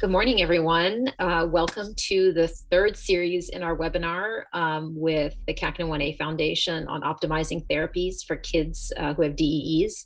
Good morning, everyone. Welcome to the third series in our webinar with the CACNA1A Foundation on optimizing therapies for kids who have DEEs.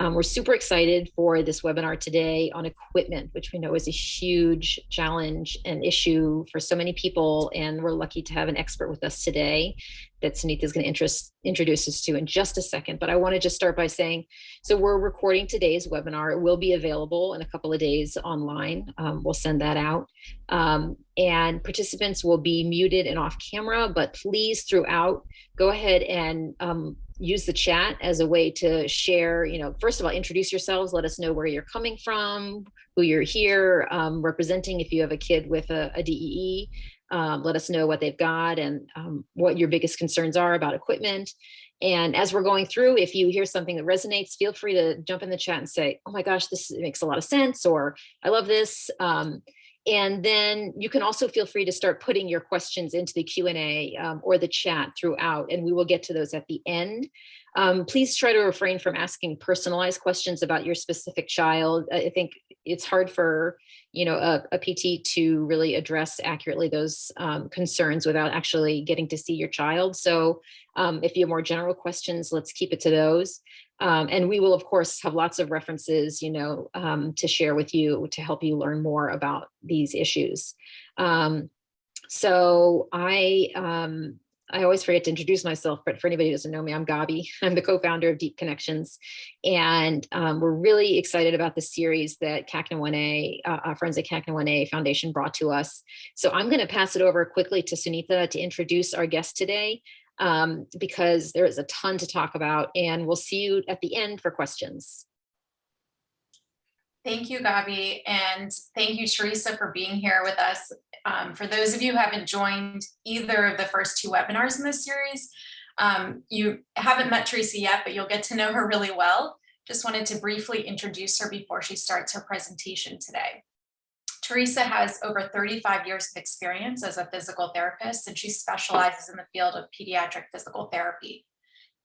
We're super excited for this webinar today on equipment, which we know is a huge challenge and issue for so many people. And we're lucky to have an expert with us today that Sunitha is going to introduce us to in just a second. But I want to just start by saying, so we're recording today's webinar. It will be available in a couple of days online. We'll send that out. And participants will be muted and off camera, but please throughout, go ahead and use the chat as a way to share, first of all, introduce yourselves, let us know where you're coming from, who you're here representing. If you have a kid with a DEE, let us know what they've got and what your biggest concerns are about equipment. And as we're going through, if you hear something that resonates, feel free to jump in the chat and say, oh my gosh, this makes a lot of sense, or I love this. And then you can also feel free to start putting your questions into the Q&A or the chat throughout, and we will get to those at the end. Please try to refrain from asking personalized questions about your specific child. I think it's hard for a PT to really address accurately those concerns without actually getting to see your child. So if you have more general questions, let's keep it to those. And we will, of course, have lots of references, to share with you to help you learn more about these issues. So I always forget to introduce myself, but for anybody who doesn't know me, I'm Gabi. I'm the co-founder of Deep Connections. And we're really excited about the series that CACNA1A, our friends at CACNA1A Foundation brought to us. So I'm going to pass it over quickly to Sunitha to introduce our guest today, because there is a ton to talk about, and we'll see you at the end for questions. Thank you, Gabi, and thank you, Theresa, for being here with us. For those of you who haven't joined either of the first two webinars in this series, you haven't met Tracy yet, but you'll get to know her really well. Just wanted to briefly introduce her before she starts her presentation today. Theresa has over 35 years of experience as a physical therapist, and she specializes in the field of pediatric physical therapy.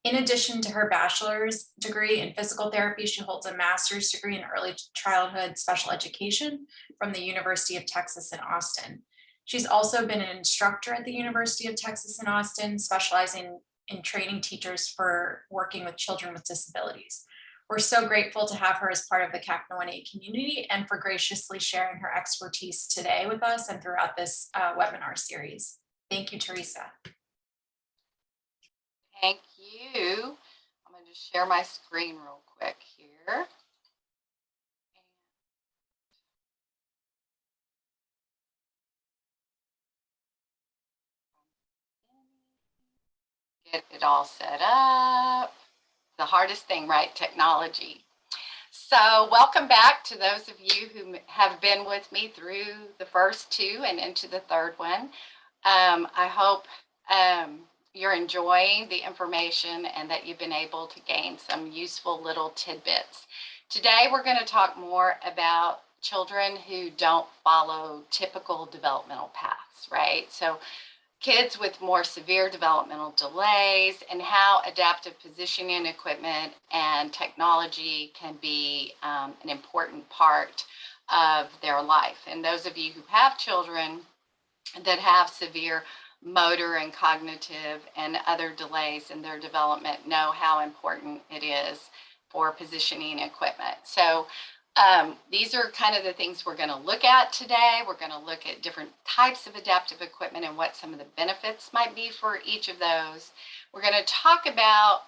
In addition to her bachelor's degree in physical therapy, she holds a master's degree in early childhood special education from the University of Texas in Austin. She's also been an instructor at the University of Texas in Austin, specializing in training teachers for working with children with disabilities. We're so grateful to have her as part of the CACNA1A community and for graciously sharing her expertise today with us and throughout this webinar series. Thank you, Theresa. Thank you. I'm going to just share my screen real quick here. Get it all set up. The hardest thing, right? Technology. So welcome back to those of you who have been with me through the first two and into the third one. I hope you're enjoying the information and that you've been able to gain some useful little tidbits. Today, we're going to talk more about children who don't follow typical developmental paths, right? So kids with more severe developmental delays and how adaptive positioning equipment and technology can be an important part of their life. And those of you who have children that have severe motor and cognitive and other delays in their development know how important it is for positioning equipment. So these are kind of the things we're going to look at today. We're going to look at different types of adaptive equipment and what some of the benefits might be for each of those. We're going to talk about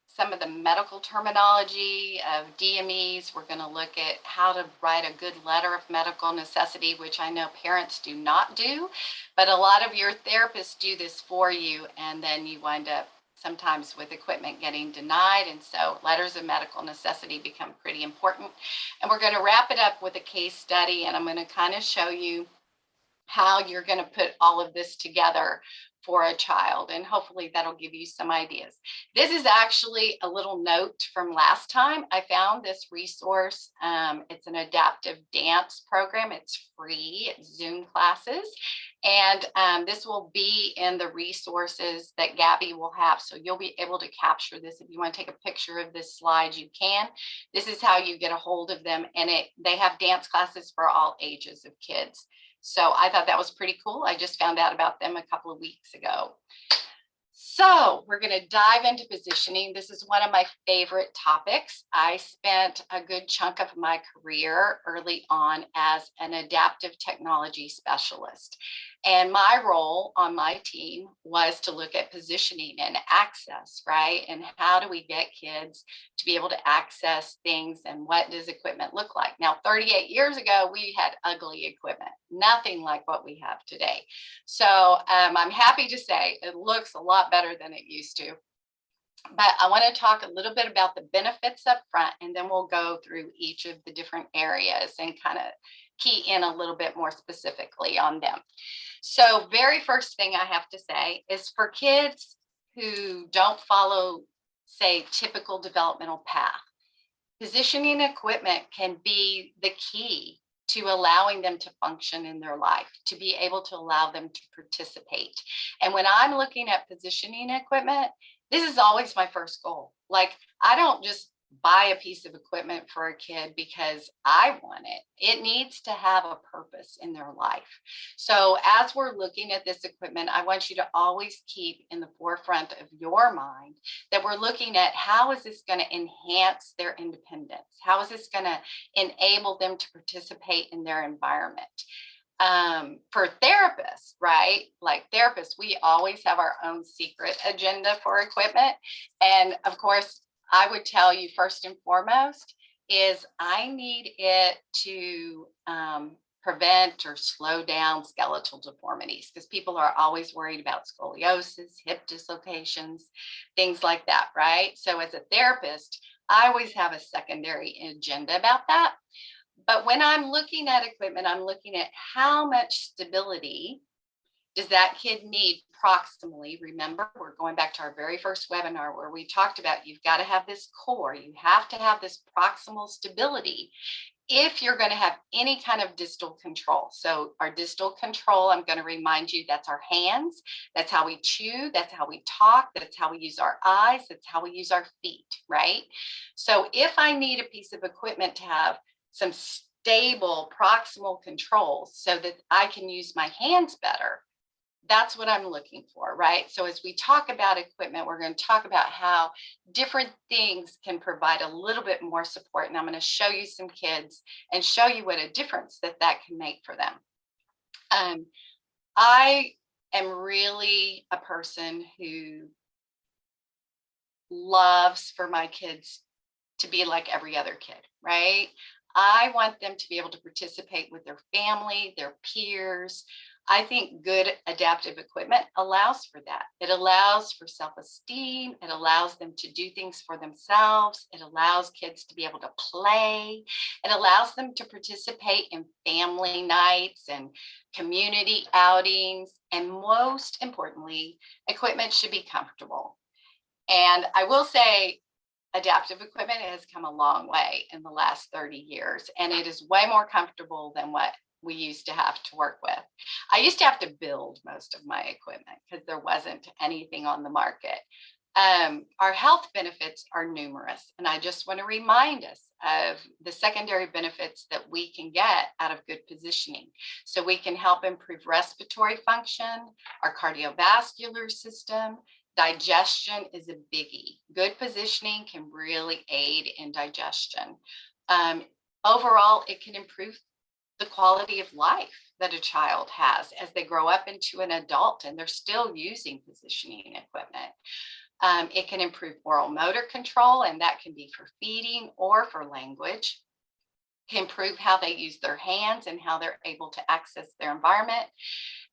some of the medical terminology of DMEs. We're going to look at how to write a good letter of medical necessity, which I know parents do not do, but a lot of your therapists do this for you, and then you wind up sometimes with equipment getting denied, and so letters of medical necessity become pretty important. And we're going to wrap it up with a case study, and I'm going to kind of show you how you're going to put all of this together for a child, and hopefully that'll give you some ideas. This is actually a little note from last time. I found this resource. It's an adaptive dance program. It's free. It's Zoom classes. And this will be in the resources that Gabby will have. So you'll be able to capture this. If you want to take a picture of this slide, you can. This is how you get a hold of them. And they have dance classes for all ages of kids. So I thought that was pretty cool. I just found out about them a couple of weeks ago. So we're going to dive into positioning. This is one of my favorite topics. I spent a good chunk of my career early on as an adaptive technology specialist. And my role on my team was to look at positioning and access, right? And how do we get kids to be able to access things, and what does equipment look like? Now, 38 years ago, we had ugly equipment, nothing like what we have today. So I'm happy to say it looks a lot better than it used to. But I want to talk a little bit about the benefits up front, and then we'll go through each of the different areas and kind of key in a little bit more specifically on them. So very first thing I have to say is, for kids who don't follow, say, typical developmental path, positioning equipment can be the key to allowing them to function in their life, to be able to allow them to participate. And when I'm looking at positioning equipment, this is always my first goal. Like, I don't just buy a piece of equipment for a kid because I want it. It needs to have a purpose in their life. So as we're looking at this equipment, I want you to always keep in the forefront of your mind that we're looking at, how is this going to enhance their independence? How is this going to enable them to participate in their environment? For therapists, right? Like therapists, we always have our own secret agenda for equipment. And of course, I would tell you first and foremost is I need it to prevent or slow down skeletal deformities, because people are always worried about scoliosis, hip dislocations, things like that, right? So as a therapist, I always have a secondary agenda about that. But when I'm looking at equipment, I'm looking at how much stability does that kid need proximally. Remember, we're going back to our very first webinar where we talked about you've got to have this core, you have to have this proximal stability if you're going to have any kind of distal control. So our distal control, I'm going to remind you, that's our hands, that's how we chew, that's how we talk, that's how we use our eyes, that's how we use our feet, right? So if I need a piece of equipment to have some stable proximal controls so that I can use my hands better, that's what I'm looking for, right? So as we talk about equipment, we're going to talk about how different things can provide a little bit more support. And I'm going to show you some kids and show you what a difference that can make for them. I am really a person who loves for my kids to be like every other kid, right? I want them to be able to participate with their family, their peers. I think good adaptive equipment allows for that. It allows for self-esteem. It allows them to do things for themselves. It allows kids to be able to play. It allows them to participate in family nights and community outings. And most importantly, equipment should be comfortable. And I will say, adaptive equipment has come a long way in the last 30 years, and it is way more comfortable than what we used to have to work with. I used to have to build most of my equipment because there wasn't anything on the market. Our health benefits are numerous, and I just want to remind us of the secondary benefits that we can get out of good positioning. So we can help improve respiratory function, our cardiovascular system. Digestion is a biggie. Good positioning can really aid in digestion. Overall, it can improve the quality of life that a child has as they grow up into an adult and they're still using positioning equipment. It can improve oral motor control, and that can be for feeding or for language. It can improve how they use their hands and how they're able to access their environment.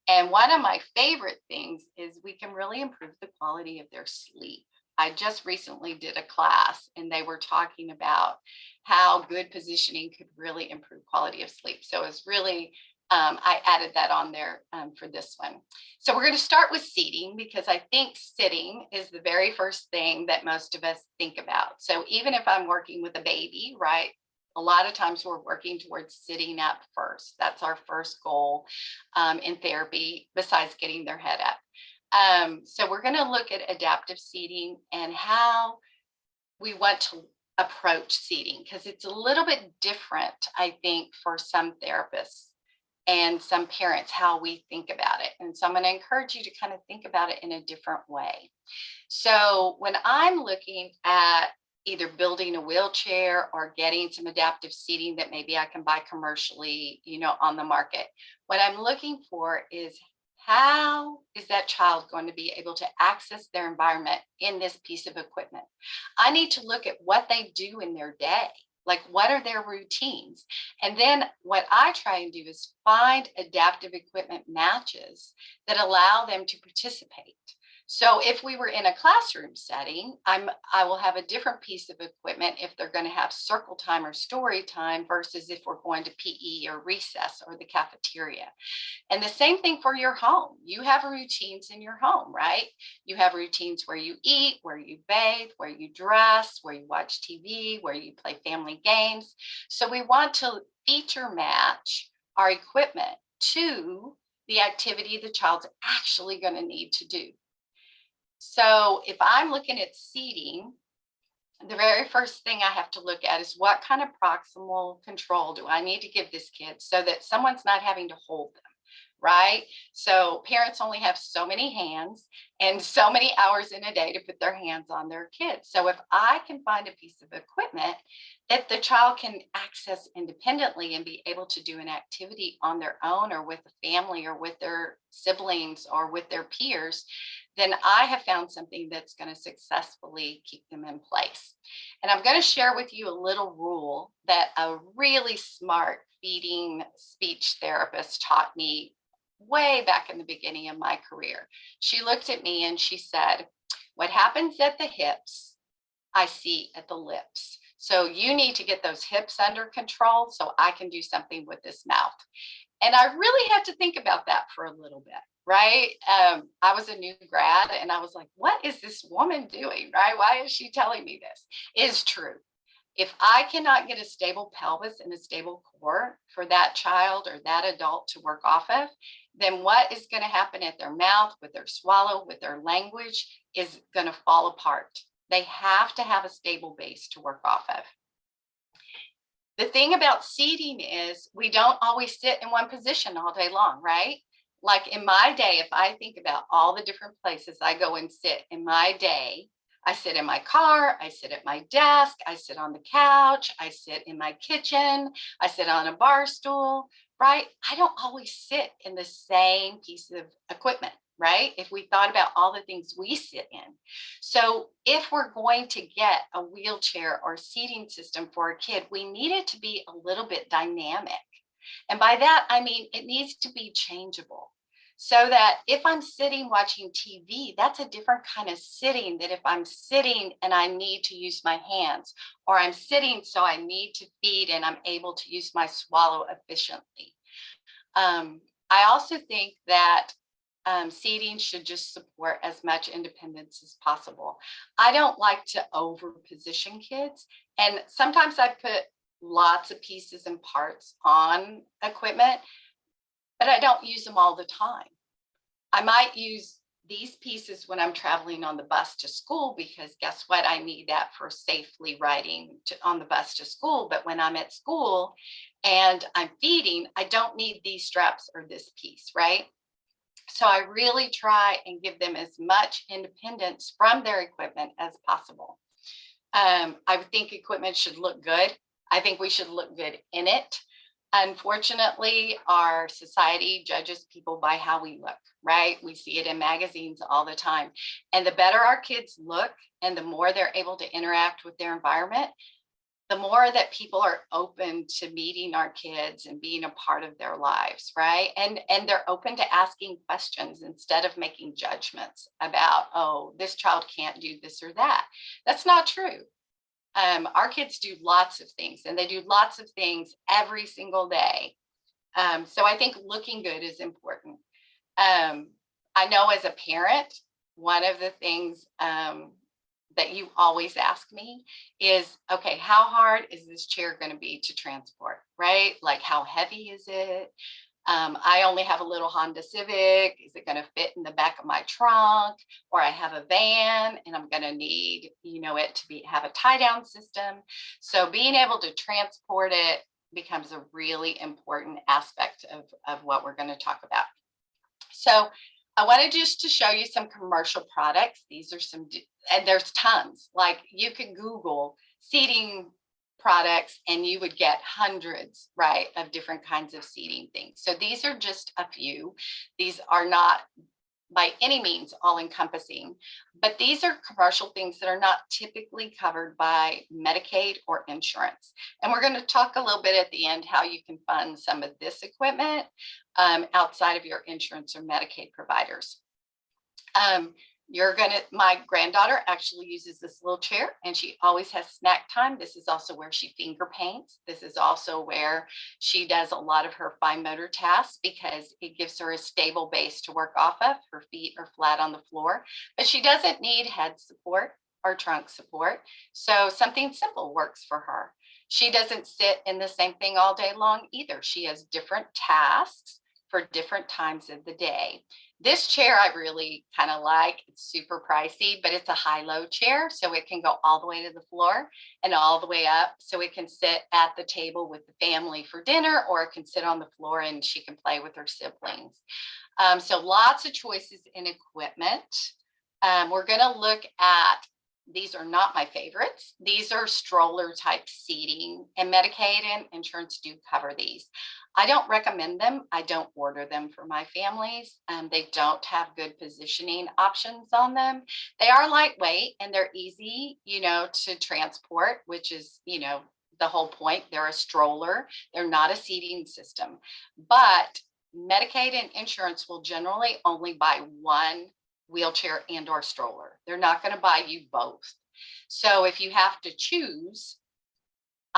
And one of my favorite things is we can really improve the quality of their sleep. I just recently did a class and they were talking about how good positioning could really improve quality of sleep. So it's really I added that on there for this one. So we're going to start with seating, because I think sitting is the very first thing that most of us think about. So even if I'm working with a baby, right, a lot of times we're working towards sitting up first. That's our first goal in therapy, besides getting their head up. So we're going to look at adaptive seating and how we want to approach seating, because it's a little bit different, I think, for some therapists and some parents, how we think about it. And so I'm going to encourage you to kind of think about it in a different way. So when I'm looking at either building a wheelchair or getting some adaptive seating that maybe I can buy commercially, on the market, what I'm looking for is, how is that child going to be able to access their environment in this piece of equipment? I need to look at what they do in their day. Like, what are their routines? And then what I try and do is find adaptive equipment matches that allow them to participate. So if we were in a classroom setting, I will have a different piece of equipment if they're going to have circle time or story time versus if we're going to PE or recess or the cafeteria. And the same thing for your home. You have routines in your home, right? You have routines where you eat, where you bathe, where you dress, where you watch TV, where you play family games. So we want to feature match our equipment to the activity the child's actually going to need to do. So if I'm looking at seating, the very first thing I have to look at is, what kind of proximal control do I need to give this kid so that someone's not having to hold them, right? So parents only have so many hands and so many hours in a day to put their hands on their kids. So if I can find a piece of equipment that the child can access independently and be able to do an activity on their own, or with a family, or with their siblings, or with their peers, then I have found something that's going to successfully keep them in place. And I'm going to share with you a little rule that a really smart feeding speech therapist taught me way back in the beginning of my career. She looked at me and she said, "What happens at the hips, I see at the lips. So you need to get those hips under control so I can do something with this mouth." And I really had to think about that for a little bit, right? I was a new grad and I was like, what is this woman doing, right? Why is she telling me this? It's true. If I cannot get a stable pelvis and a stable core for that child or that adult to work off of, then what is going to happen at their mouth, with their swallow, with their language, is going to fall apart. They have to have a stable base to work off of. The thing about seating is, we don't always sit in one position all day long, right? Like in my day, if I think about all the different places I go and sit in my day, I sit in my car, I sit at my desk, I sit on the couch, I sit in my kitchen, I sit on a bar stool, right? I don't always sit in the same piece of equipment, right? If we thought about all the things we sit in. So if we're going to get a wheelchair or seating system for a kid, we need it to be a little bit dynamic. And by that, I mean, it needs to be changeable. So that if I'm sitting watching TV, that's a different kind of sitting than if I'm sitting and I need to use my hands, or I'm sitting so I need to feed and I'm able to use my swallow efficiently. I also think that seating should just support as much independence as possible. I don't like to over position kids. And sometimes I put lots of pieces and parts on equipment, but I don't use them all the time. I might use these pieces when I'm traveling on the bus to school, because guess what? I need that for safely riding on the bus to school. But when I'm at school and I'm feeding, I don't need these straps or this piece, right? So I really try and give them as much independence from their equipment as possible. I think equipment should look good. I think we should look good in it. Unfortunately, our society judges people by how we look, right? We see it in magazines all the time. And the better our kids look and the more they're able to interact with their environment, the more that people are open to meeting our kids and being a part of their lives, right? And they're open to asking questions instead of making judgments about, oh, this child can't do this or that. That's not true. Our kids do lots of things, and they do lots of things every single day. So I think looking good is important. I know as a parent, one of the things that you always ask me is, okay, how hard is this chair going to be to transport, right? Like, how heavy is it? I only have a little Honda Civic. Is it going to fit in the back of my trunk? Or I have a van and I'm going to need, it to have a tie down system. So being able to transport it becomes a really important aspect of what we're going to talk about. So I wanted just to show you some commercial products. These are some, and there's tons. Like, you could Google seating products and you would get hundreds, right, of different kinds of seating things. So these are just a few. These are not by any means all encompassing, but these are commercial things that are not typically covered by Medicaid or insurance. And we're going to talk a little bit at the end how you can fund some of this equipment outside of your insurance or Medicaid providers. My granddaughter actually uses this little chair and she always has snack time. This is also where she finger paints. This is also where she does a lot of her fine motor tasks because it gives her a stable base to work off of. Her feet are flat on the floor, but she doesn't need head support or trunk support. So something simple works for her. She doesn't sit in the same thing all day long either. She has different tasks for different times of the day. This chair I really kind of like. It's super pricey, but it's a high-low chair, so it can go all the way to the floor and all the way up. So it can sit at the table with the family for dinner, or it can sit on the floor and she can play with her siblings. So lots of choices in equipment. We're going to look at, these are not my favorites. These are stroller type seating, and Medicaid and insurance do cover these. I don't recommend them. I don't order them for my families. They don't have good positioning options on them. They are lightweight and they're easy, to transport, which is, the whole point. They're a stroller. They're not a seating system. But Medicaid and insurance will generally only buy one wheelchair and or stroller. They're not going to buy you both. So if you have to choose,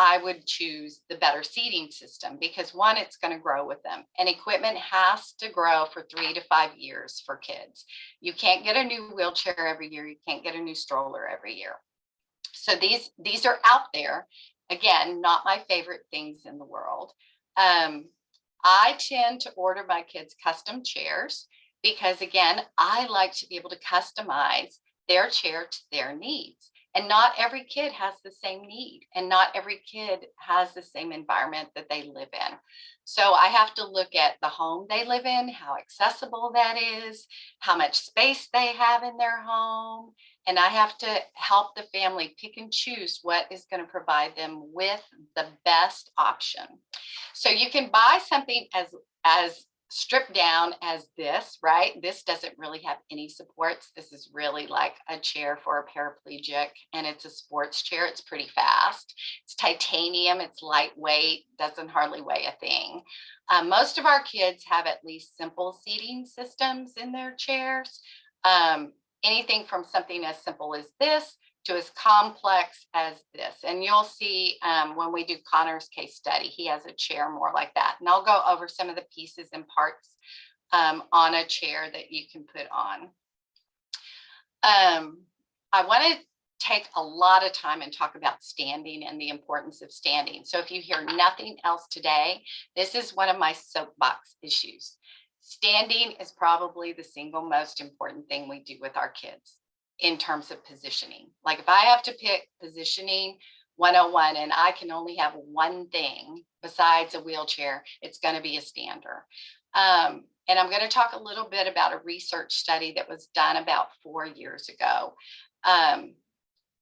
I would choose the better seating system because, one, it's going to grow with them, and equipment has to grow for 3 to 5 years for kids. You can't get a new wheelchair every year. You can't get a new stroller every year. So these are out there. Again, not my favorite things in the world. I tend to order my kids custom chairs because, again, I like to be able to customize their chair to their needs. And not every kid has the same need, and not every kid has the same environment that they live in. So I have to look at the home they live in, how accessible that is, how much space they have in their home. And I have to help the family pick and choose what is going to provide them with the best option. So you can buy something as stripped down as this, right? This doesn't really have any supports. This is really like a chair for a paraplegic, and it's a sports chair. It's pretty fast. It's titanium. It's lightweight, doesn't hardly weigh a thing. Most of our kids have at least simple seating systems in their chairs. Anything from something as simple as this to as complex as this. And you'll see when we do Connor's case study, he has a chair more like that. And I'll go over some of the pieces and parts on a chair that you can put on. I want to take a lot of time and talk about standing and the importance of standing. So if you hear nothing else today, this is one of my soapbox issues. Standing is probably the single most important thing we do with our kids in terms of positioning. Like, if I have to pick positioning 101 and I can only have one thing besides a wheelchair, it's going to be a stander. And I'm going to talk a little bit about a research study that was done about 4 years ago,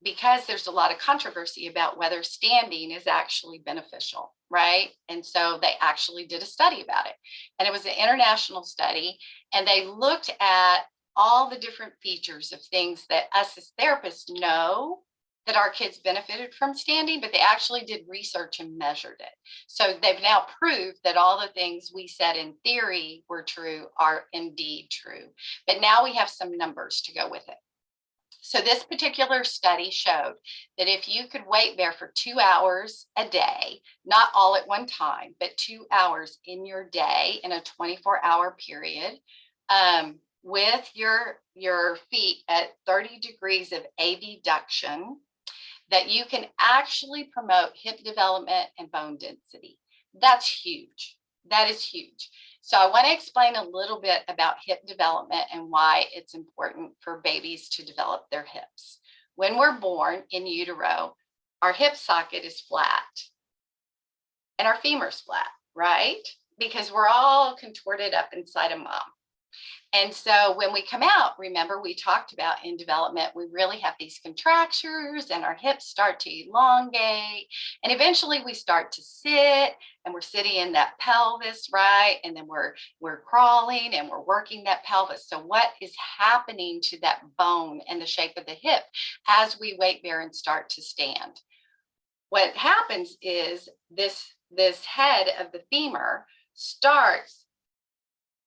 because there's a lot of controversy about whether standing is actually beneficial, right? And so they actually did a study about it. And it was an international study, and they looked at all the different features of things that us as therapists know that our kids benefited from standing, but they actually did research and measured it. So they've now proved that all the things we said in theory were true are indeed true. But now we have some numbers to go with it. So this particular study showed that if you could weight bear for 2 hours a day, not all at one time, but 2 hours in your day in a 24-hour period, with your feet at 30 degrees of abduction, that you can actually promote hip development and bone density. That's huge. That is huge. So I want to explain a little bit about hip development and why it's important for babies to develop their hips. When we're born in utero, our hip socket is flat and our femur's flat, right? Because we're all contorted up inside of mom. And so when we come out, remember we talked about in development, we really have these contractures and our hips start to elongate. And eventually we start to sit and we're sitting in that pelvis, right? And then we're crawling and we're working that pelvis. So what is happening to that bone and the shape of the hip as we weight bear and start to stand? What happens is this head of the femur starts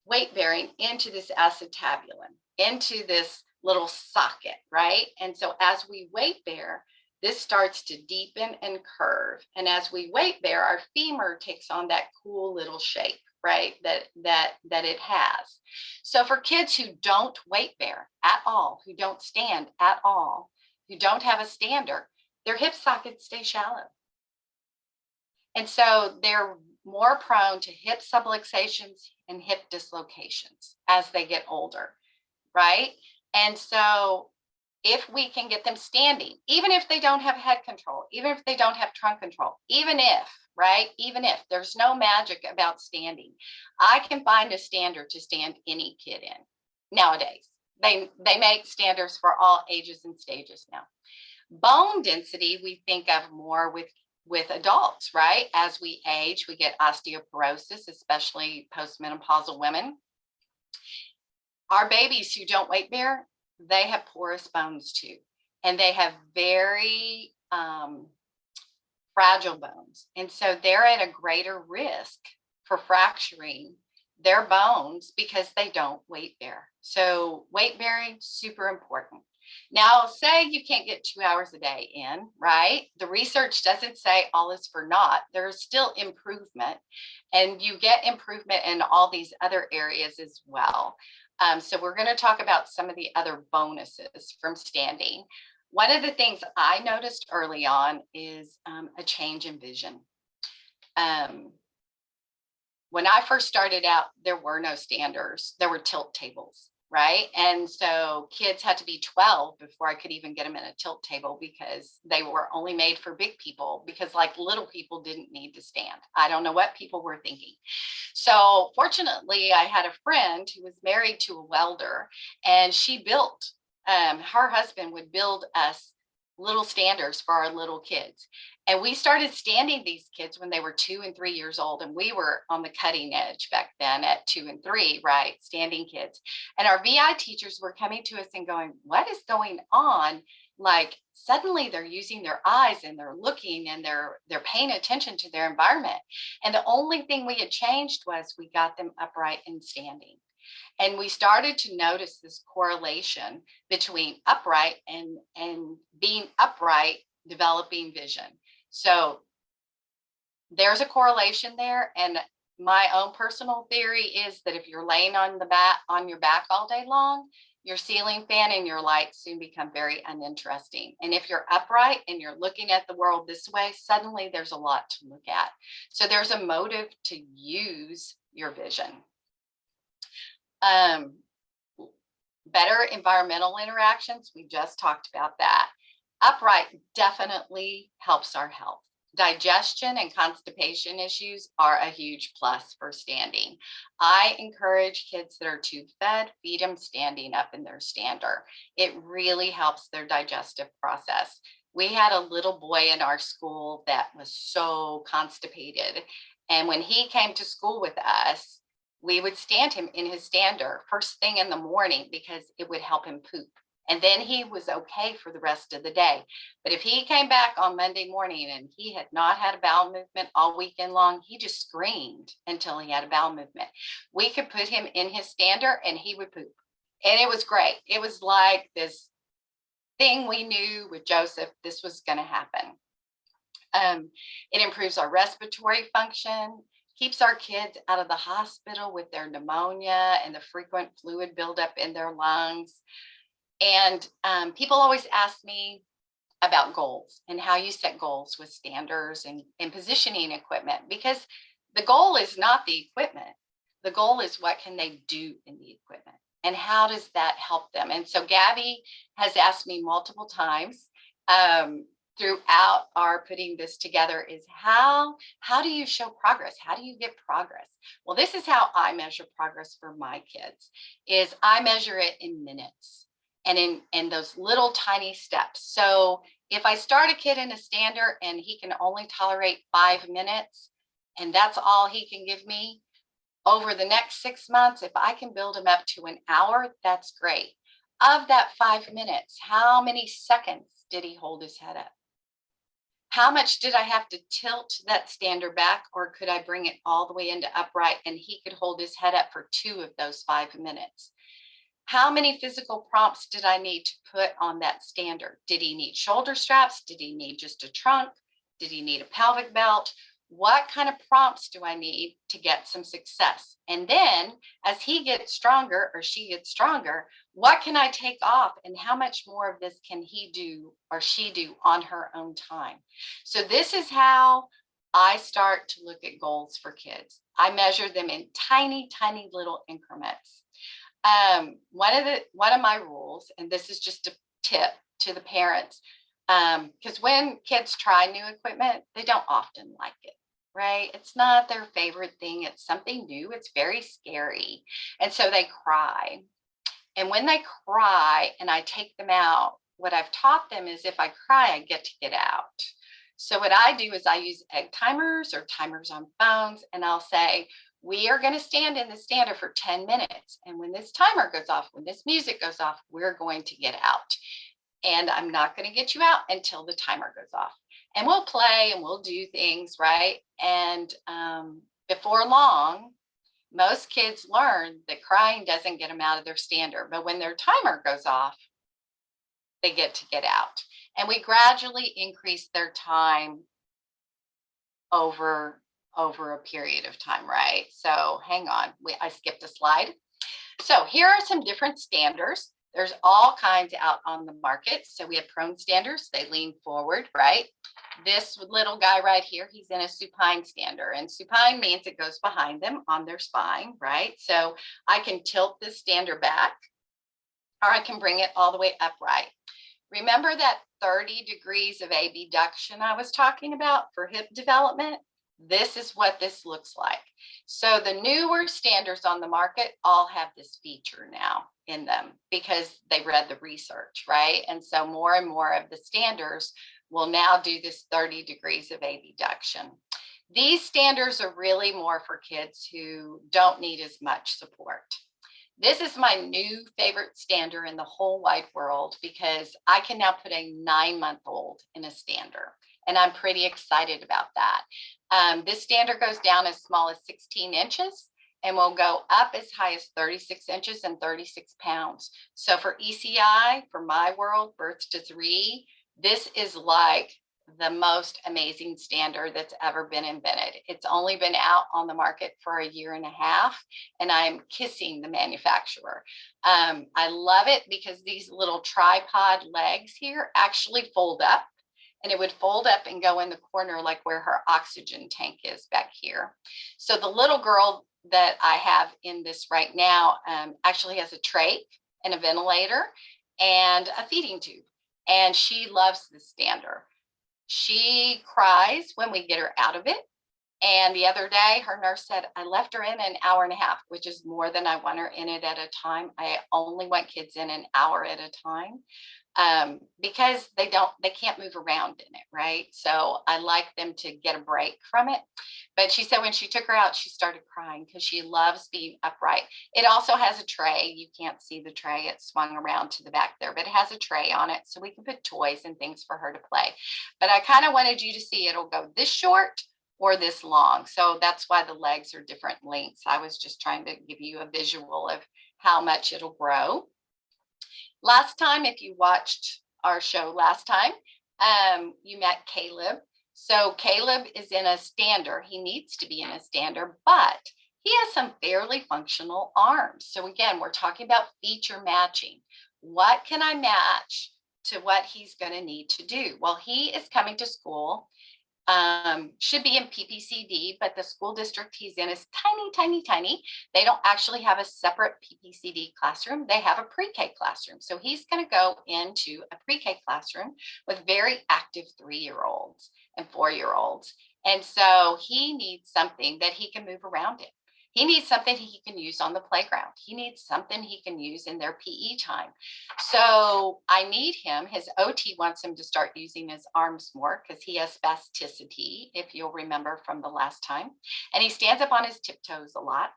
weight bearing into this acetabulum, into this little socket, right? And so as we weight bear, this starts to deepen and curve. And as we weight bear, our femur takes on that cool little shape, right? That it has. So for kids who don't weight bear at all, who don't stand at all, who don't have a stander, their hip sockets stay shallow. And so they're more prone to hip subluxations and hip dislocations as they get older, right? And so if we can get them standing, even if they don't have head control, even if they don't have trunk control, even if, right? Even if there's no magic about standing, I can find a stander to stand any kid in nowadays. They make standers for all ages and stages now. Bone density, we think of more with adults, right? As we age, we get osteoporosis, especially postmenopausal women. Our babies who don't weight bear, they have porous bones too. And they have very fragile bones. And so they're at a greater risk for fracturing their bones because they don't weight bear. So weight bearing, super important. Now, say you can't get 2 hours a day in, right? The research doesn't say all is for naught. There's still improvement, and you get improvement in all these other areas as well. So we're going to talk about some of the other bonuses from standing. One of the things I noticed early on is a change in vision. When I first started out, there were no standers. There were tilt tables. Right. And so kids had to be 12 before I could even get them in a tilt table because they were only made for big people, because like little people didn't need to stand. I don't know what people were thinking. So fortunately, I had a friend who was married to a welder, and she built, her husband would build us little standers for our little kids. And we started standing these kids when they were 2 and 3 years old. And we were on the cutting edge back then at 2 and 3, right? Standing kids. And our VI teachers were coming to us and going, what is going on? Like suddenly they're using their eyes and they're looking and they're paying attention to their environment. And the only thing we had changed was we got them upright and standing. And we started to notice this correlation between upright and being upright, developing vision. So there's a correlation there. And my own personal theory is that if you're laying on your back all day long, your ceiling fan and your lights soon become very uninteresting. And if you're upright and you're looking at the world this way, suddenly there's a lot to look at. So there's a motive to use your vision. Better environmental interactions, we just talked about that. Upright definitely helps our health. Digestion and constipation issues are a huge plus for standing. I encourage kids that are tube fed, feed them standing up in their stander. It really helps their digestive process. We had a little boy in our school that was so constipated. And when he came to school with us, we would stand him in his stander first thing in the morning because it would help him poop. And then he was okay for the rest of the day. But if he came back on Monday morning and he had not had a bowel movement all weekend long, he just screamed until he had a bowel movement. We could put him in his stander and he would poop. And it was great. It was like this thing we knew with Joseph, this was going to happen. It improves our respiratory function, keeps our kids out of the hospital with their pneumonia and the frequent fluid buildup in their lungs. And people always ask me about goals and how you set goals with standers and positioning equipment, because the goal is not the equipment. The goal is what can they do in the equipment and how does that help them? And so Gabby has asked me multiple times throughout our putting this together is how do you show progress? How do you get progress? Well, this is how I measure progress for my kids, is I measure it in minutes and in those little tiny steps. So if I start a kid in a stander and he can only tolerate 5 minutes and that's all he can give me, over the next 6 months, if I can build him up to an hour, that's great. Of that 5 minutes, how many seconds did he hold his head up? How much did I have to tilt that stander back, or could I bring it all the way into upright and he could hold his head up for 2 of those 5 minutes? How many physical prompts did I need to put on that stander? Did he need shoulder straps? Did he need just a trunk? Did he need a pelvic belt? What kind of prompts do I need to get some success? And then as he gets stronger or she gets stronger, what can I take off and how much more of this can he do or she do on her own time? So this is how I start to look at goals for kids. I measure them in tiny, tiny little increments. One of my rules, and this is just a tip to the parents, because when kids try new equipment, they don't often like it, right? It's not their favorite thing. It's something new. It's very scary. And so they cry. And when they cry and I take them out, what I've taught them is if I cry, I get to get out. So what I do is I use egg timers or timers on phones, and I'll say, we are going to stand in the stander for 10 minutes. And when this timer goes off, when this music goes off, we're going to get out. And I'm not going to get you out until the timer goes off. And we'll play and we'll do things, right? And before long, most kids learn that crying doesn't get them out of their stander. But when their timer goes off, they get to get out. And we gradually increase their time over a period of time, right? So hang on, I skipped a slide. So here are some different standers. There's all kinds out on the market. So we have prone standers, they lean forward, right? This little guy right here, he's in a supine stander, and supine means it goes behind them on their spine, right? So I can tilt this stander back, or I can bring it all the way upright. Remember that 30 degrees of abduction I was talking about for hip development? This is what this looks like. So the newer standers on the market all have this feature now in them because they read the research, right? And so more and more of the standers will now do this 30 degrees of abduction. These standers are really more for kids who don't need as much support. This is my new favorite stander in the whole wide world because I can now put a 9-month-old in a stander, and I'm pretty excited about that. This stander goes down as small as 16 inches and will go up as high as 36 inches and 36 pounds. So for ECI, for my world, birth to 3, this is like the most amazing stander that's ever been invented. It's only been out on the market for 1.5 years, and I'm kissing the manufacturer. I love it because these little tripod legs here actually fold up, and it would fold up and go in the corner like where her oxygen tank is back here. So the little girl that I have in this right now actually has a trach and a ventilator and a feeding tube, and she loves this stander. She cries when we get her out of it. And the other day, her nurse said, I left her in 1.5 hours, which is more than I want her in it at a time. I only want kids in 1 hour at a time because they can't move around in it, right? So I like them to get a break from it. But she said when she took her out, she started crying because she loves being upright. It also has a tray. You can't see the tray. It's swung around to the back there, but it has a tray on it so we can put toys and things for her to play. But I kind of wanted you to see it'll go this short or this long. So that's why the legs are different lengths. I was just trying to give you a visual of how much it'll grow. Last time, if you watched our show last time, you met Caleb. So Caleb is in a stander. He needs to be in a stander, but he has some fairly functional arms. So again, we're talking about feature matching. What can I match to what he's going to need to do? Well, he is coming to school, should be in PPCD, but the school district he's in is tiny. They don't actually have a separate PPCD classroom. They have a pre-K classroom. So he's going to go into a pre-K classroom with very active 3-year-olds and 4-year-olds. And so he needs something that he can move around in. He needs something he can use on the playground. He needs something he can use in their PE time. So I need him. His OT wants him to start using his arms more because he has spasticity, if you'll remember from the last time. And he stands up on his tiptoes a lot.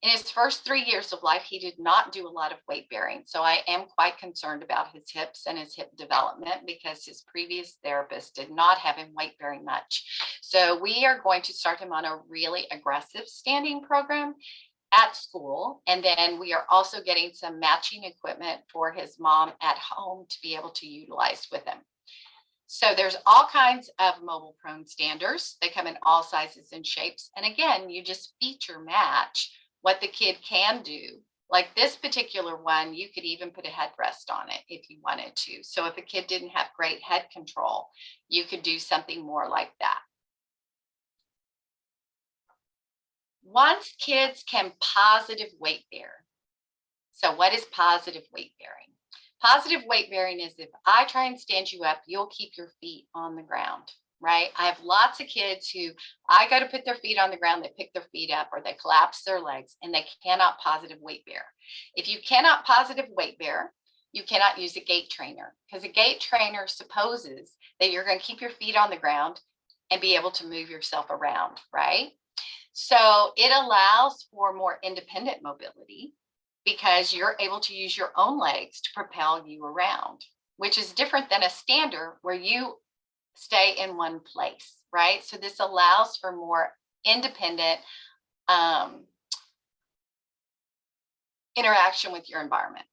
In his first 3 years of life, he did not do a lot of weight bearing. So I am quite concerned about his hips and his hip development because his previous therapist did not have him weight bearing much. So we are going to start him on a really aggressive standing program at school. And then we are also getting some matching equipment for his mom at home to be able to utilize with him. So there's all kinds of mobile prone standers. They come in all sizes and shapes. And again, you just feature match what the kid can do. Like this particular one, you could even put a headrest on it if you wanted to. So if a kid didn't have great head control, you could do something more like that. Once kids can positive weight bear. So what is positive weight bearing? Positive weight bearing is if I try and stand you up, you'll keep your feet on the ground. Right? I have lots of kids who I go to put their feet on the ground, they pick their feet up or they collapse their legs and they cannot positive weight bear. If you cannot positive weight bear, you cannot use a gait trainer because a gait trainer supposes that you're going to keep your feet on the ground and be able to move yourself around, right? So it allows for more independent mobility because you're able to use your own legs to propel you around, which is different than a stander where you stay in one place, right? So this allows for more independent interaction with your environment.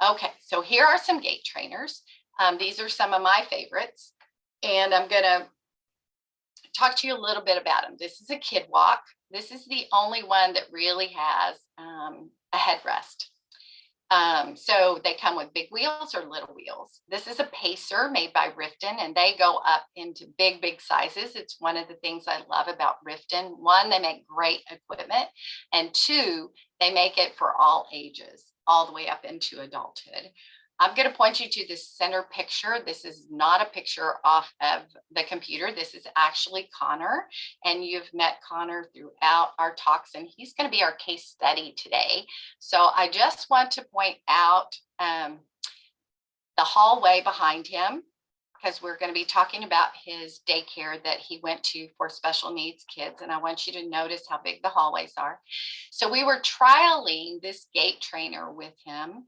Okay, so here are some gait trainers. These are some of my favorites, and I'm gonna talk to you a little bit about them. This is a kid walk. This is the only one that really has a headrest. So they come with big wheels or little wheels. This is a pacer made by Riften, and they go up into big sizes. It's one of the things I love about Riften. One, they make great equipment, and two, they make it for all ages, all the way up into adulthood. I'm going to point you to this center picture. This is not a picture off of the computer. This is actually Connor, and you've met Connor throughout our talks, and he's going to be our case study today. So I just want to point out the hallway behind him because we're going to be talking about his daycare that he went to for special needs kids, and I want you to notice how big the hallways are. So we were trialing this gait trainer with him.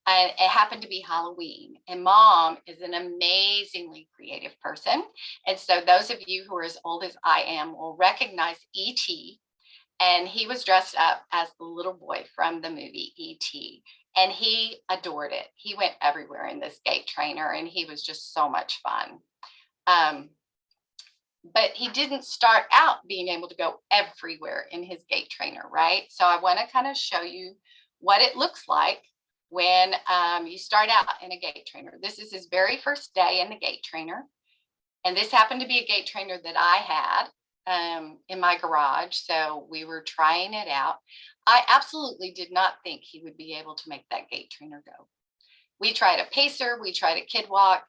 And it happened to be Halloween, and Mom is an amazingly creative person. And so those of you who are as old as I am will recognize E.T. And he was dressed up as the little boy from the movie E.T. And he adored it. He went everywhere in this gait trainer, and he was just so much fun. But he didn't start out being able to go everywhere in his gait trainer, right? So I want to kind of show you what it looks like when you start out in a gait trainer. This is his very first day in the gait trainer. And this happened to be a gait trainer that I had in my garage. So we were trying it out. I absolutely did not think he would be able to make that gait trainer go. We tried a pacer, we tried a kid walk.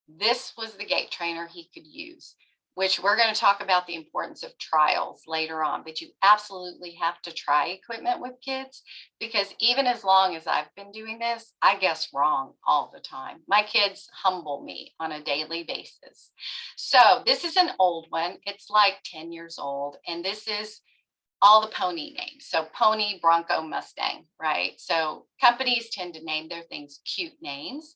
This was the gait trainer he could use, which we're going to talk about the importance of trials later on, but you absolutely have to try equipment with kids because even as long as I've been doing this, I guess wrong all the time. My kids humble me on a daily basis. So this is an old one. It's like 10 years old, and this is all the pony names. So pony, bronco, Mustang, right? So companies tend to name their things cute names.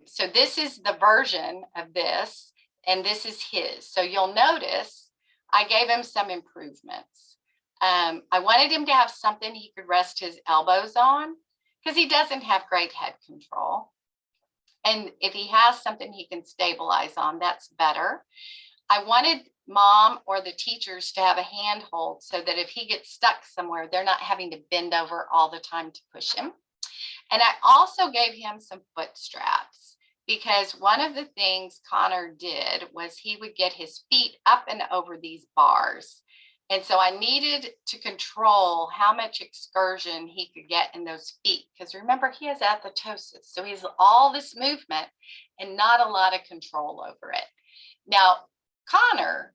So this is the version of this. And this is his. So you'll notice I gave him some improvements. I wanted him to have something he could rest his elbows on because he doesn't have great head control. And if he has something he can stabilize on, that's better. I wanted mom or the teachers to have a handhold so that if he gets stuck somewhere, they're not having to bend over all the time to push him. And I also gave him some foot straps, because one of the things Connor did was he would get his feet up and over these bars. And so I needed to control how much excursion he could get in those feet, because remember, he has athetosis. So he has all this movement and not a lot of control over it. Now, Connor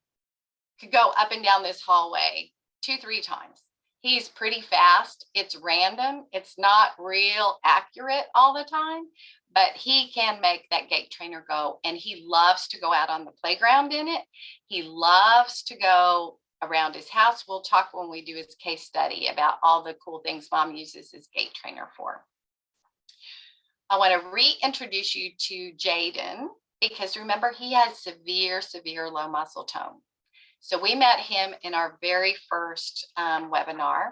could go up and down this hallway 2-3 times. He's pretty fast. It's random. It's not real accurate all the time, but he can make that gait trainer go. And he loves to go out on the playground in it. He loves to go around his house. We'll talk when we do his case study about all the cool things mom uses his gait trainer for. I want to reintroduce you to Jayden, because remember, he has severe low muscle tone. So we met him in our very first webinar.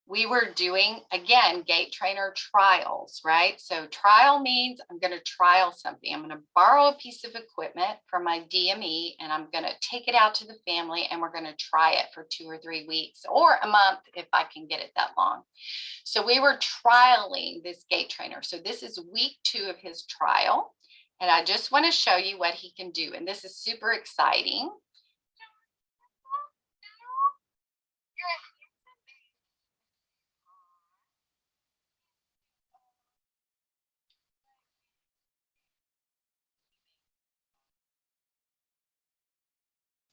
We were doing, again, gait trainer trials, right? So trial means I'm going to trial something. I'm going to borrow a piece of equipment from my DME, and I'm going to take it out to the family, and we're going to try it for 2 or 3 weeks or a month if I can get it that long. So we were trialing this gait trainer. So this is week 2 of his trial. And I just want to show you what he can do. And this is super exciting.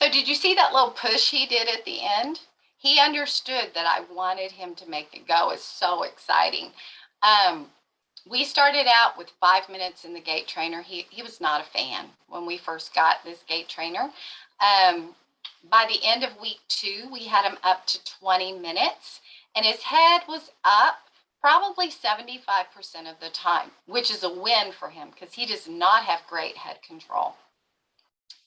So did you see that little push he did at the end? He understood that I wanted him to make it go. It's so exciting. We started out with 5 minutes in the gait trainer. He was not a fan when we first got this gait trainer. By the end of week 2, we had him up to 20 minutes, and his head was up probably 75% of the time, which is a win for him because he does not have great head control.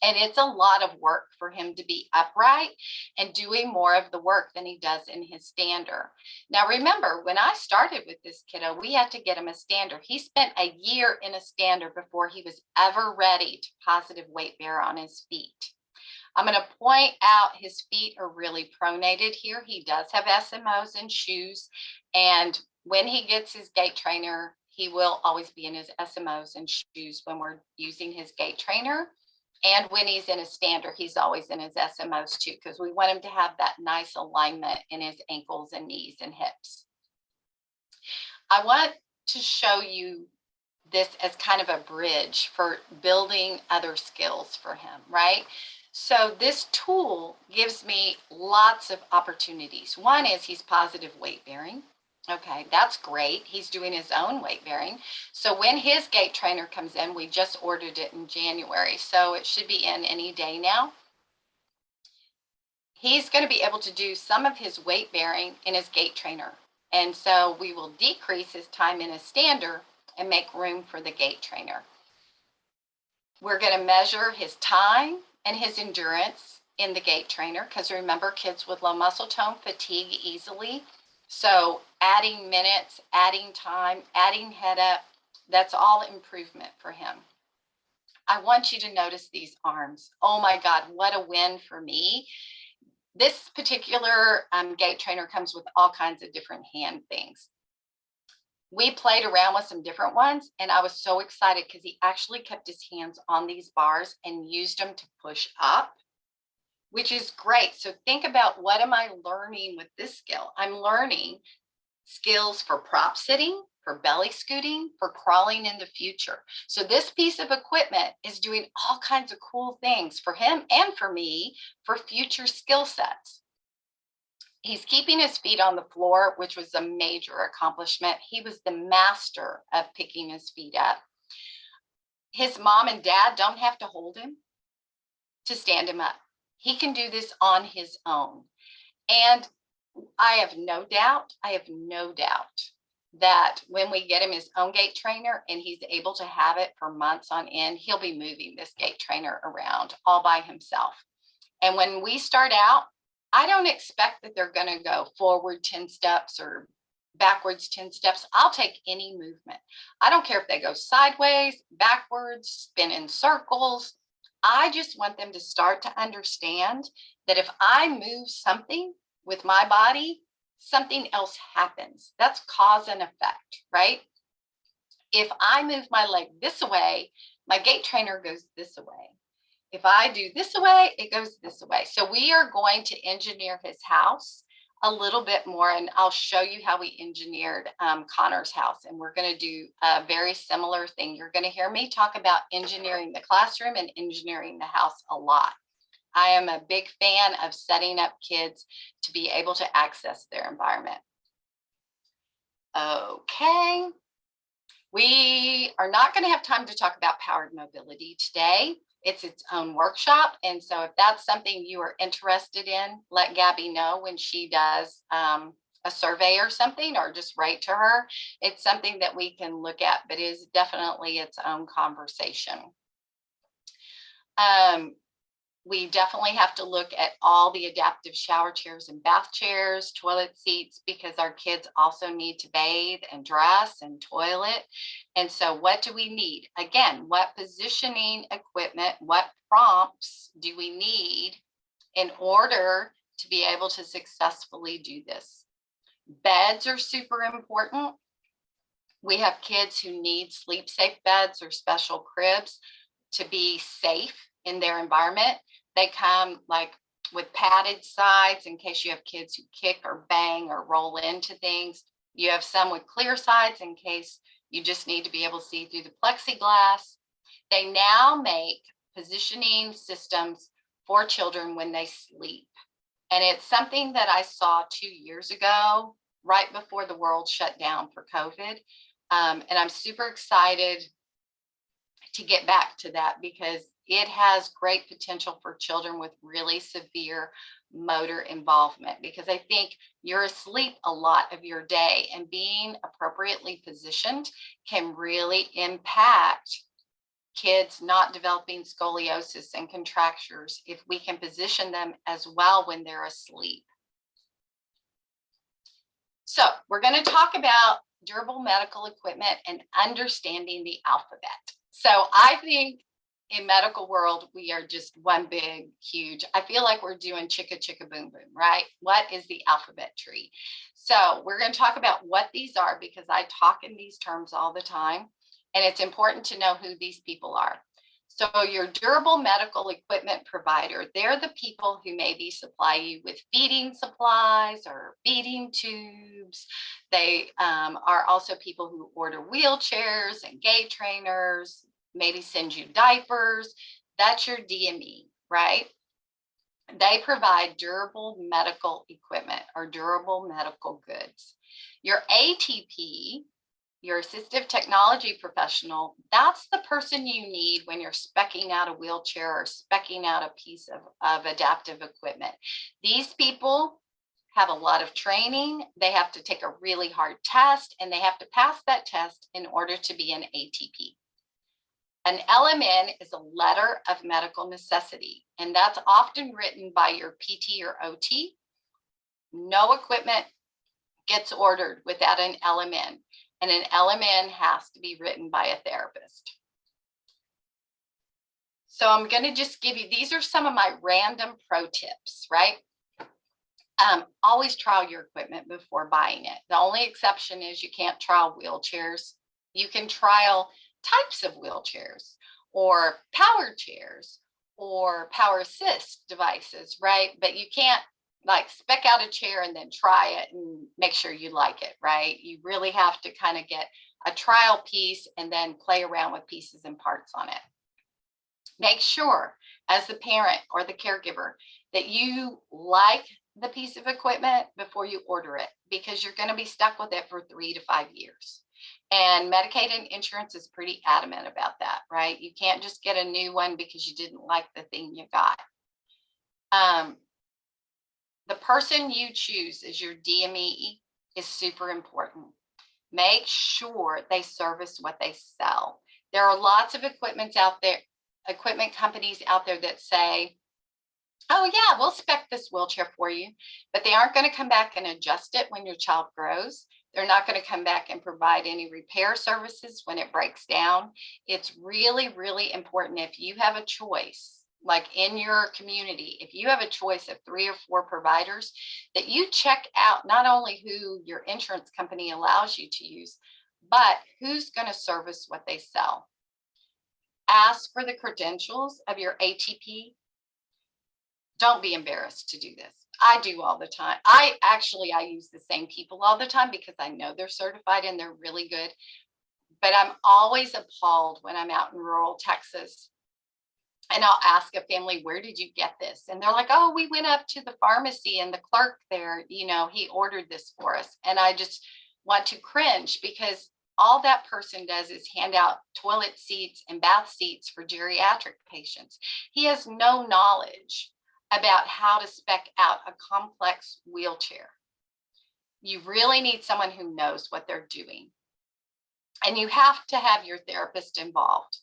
And it's a lot of work for him to be upright and doing more of the work than he does in his stander. Now, remember, when I started with this kiddo, we had to get him a stander. He spent a year in a stander before he was ever ready to positive weight bear on his feet. I'm going to point out his feet are really pronated here. He does have SMOs and shoes. And when he gets his gait trainer, he will always be in his SMOs and shoes when we're using his gait trainer. And when he's in a stander, he's always in his SMOs too, because we want him to have that nice alignment in his ankles and knees and hips. I want to show you this as kind of a bridge for building other skills for him, right? So this tool gives me lots of opportunities. One is he's positive weight bearing. Okay, that's great. He's doing his own weight bearing. So when his gait trainer comes in, we just ordered it in January, so it should be in any day now. He's going to be able to do some of his weight bearing in his gait trainer. And so we will decrease his time in a stander and make room for the gait trainer. We're going to measure his time and his endurance in the gait trainer, because remember, kids with low muscle tone fatigue easily. So adding minutes, adding time, adding head up, that's all improvement for him. I want you to notice these arms. Oh my God, what a win for me. This particular gait trainer comes with all kinds of different hand things. We played around with some different ones, and I was so excited because he actually kept his hands on these bars and used them to push up, which is great. So think about, what am I learning with this skill? I'm learning skills for prop sitting, for belly scooting, for crawling in the future. So this piece of equipment is doing all kinds of cool things for him and for me for future skill sets. He's keeping his feet on the floor, which was a major accomplishment. He was the master of picking his feet up. His mom and dad don't have to hold him to stand him up. He can do this on his own. And I have no doubt that when we get him his own gait trainer and he's able to have it for months on end, he'll be moving this gait trainer around all by himself. And when we start out, I don't expect that they're going to go forward 10 steps or backwards 10 steps. I'll take any movement. I don't care if they go sideways, backwards, spin in circles. I just want them to start to understand that if I move something with my body, something else happens. That's cause and effect, right? If I move my leg this way, my gait trainer goes this way. If I do this way, it goes this way. So we are going to engineer his house a little bit more, and I'll show you how we engineered Connor's house. And we're going to do a very similar thing. You're going to hear me talk about engineering the classroom and engineering the house a lot. I am a big fan of setting up kids to be able to access their environment. Okay. We are not going to have time to talk about powered mobility today. It's its own workshop. And so if that's something you are interested in, let Gabby know when she does a survey or something, or just write to her. It's something that we can look at, but it is definitely its own conversation. We definitely have to look at all the adaptive shower chairs and bath chairs, toilet seats, because our kids also need to bathe and dress and toilet. And so what do we need? Again, what positioning equipment, what prompts do we need in order to be able to successfully do this? Beds are super important. We have kids who need sleep safe beds or special cribs to be safe in their environment. They come like with padded sides in case you have kids who kick or bang or roll into things. You have some with clear sides in case you just need to be able to see through the plexiglass. They now make positioning systems for children when they sleep. And it's something that I saw 2 years ago, right before the world shut down for COVID. And I'm super excited to get back to that because it has great potential for children with really severe motor involvement, because I think you're asleep a lot of your day, and being appropriately positioned can really impact kids not developing scoliosis and contractures if we can position them as well when they're asleep. So we're going to talk about durable medical equipment and understanding the alphabet. So I think in medical world, we are just one big, huge, I feel like we're doing chicka, chicka, boom, boom, right? What is the alphabet tree? So we're going to talk about what these are, because I talk in these terms all the time, and it's important to know who these people are. So your durable medical equipment provider, they're the people who maybe supply you with feeding supplies or feeding tubes. They are also people who order wheelchairs and gait trainers, maybe send you diapers. That's your DME, right? They provide durable medical equipment or durable medical goods. Your ATP, your assistive technology professional, that's the person you need when you're speccing out a wheelchair or speccing out a piece of adaptive equipment. These people have a lot of training. They have to take a really hard test, and they have to pass that test in order to be an ATP. An LMN is a letter of medical necessity, and that's often written by your PT or OT. No equipment gets ordered without an LMN, and an LMN has to be written by a therapist. So I'm going to just give you, these are some of my random pro tips, right? Always trial your equipment before buying it. The only exception is you can't trial wheelchairs. You can trial types of wheelchairs or power chairs or power assist devices, right? But you can't like spec out a chair and then try it and make sure you like it, right? You really have to kind of get a trial piece and then play around with pieces and parts on it. Make sure as the parent or the caregiver that you like the piece of equipment before you order it, because you're going to be stuck with it for 3 to 5 years. And Medicaid and insurance is pretty adamant about that, right? You can't just get a new one because you didn't like the thing you got. The person you choose as your DME is super important. Make sure they service what they sell. There are lots of equipment companies out there that say, oh yeah, we'll spec this wheelchair for you, but they aren't going to come back and adjust it when your child grows. They're not going to come back and provide any repair services when it breaks down. It's really, really important if you have a choice, like in your community, if you have a choice of 3 or 4 providers, that you check out not only who your insurance company allows you to use, but who's going to service what they sell. Ask for the credentials of your ATP. Don't be embarrassed to do this. I do all the time. I use the same people all the time because I know they're certified and they're really good. But I'm always appalled when I'm out in rural Texas and I'll ask a family, where did you get this? And they're like, oh, we went up to the pharmacy and the clerk there, he ordered this for us. And I just want to cringe because all that person does is hand out toilet seats and bath seats for geriatric patients. He has no knowledge about how to spec out a complex wheelchair. You really need someone who knows what they're doing. And you have to have your therapist involved.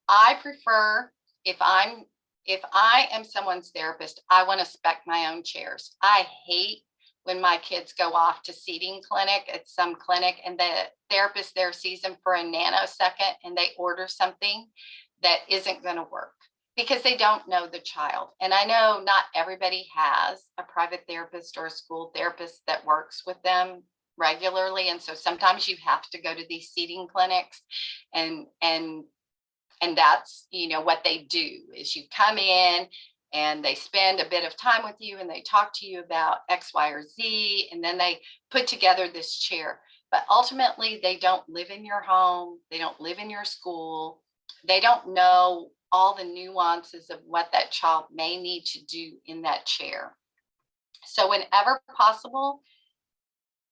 I prefer, if I am someone's therapist, I want to spec my own chairs. I hate when my kids go off to seating clinic at some clinic and the therapist there sees them for a nanosecond and they order something that isn't going to work, because they don't know the child. And I know not everybody has a private therapist or a school therapist that works with them regularly. And so sometimes you have to go to these seating clinics and that's, what they do is you come in and they spend a bit of time with you and they talk to you about X, Y, or Z, and then they put together this chair. But ultimately, they don't live in your home. They don't live in your school. They don't know all the nuances of what that child may need to do in that chair. So whenever possible,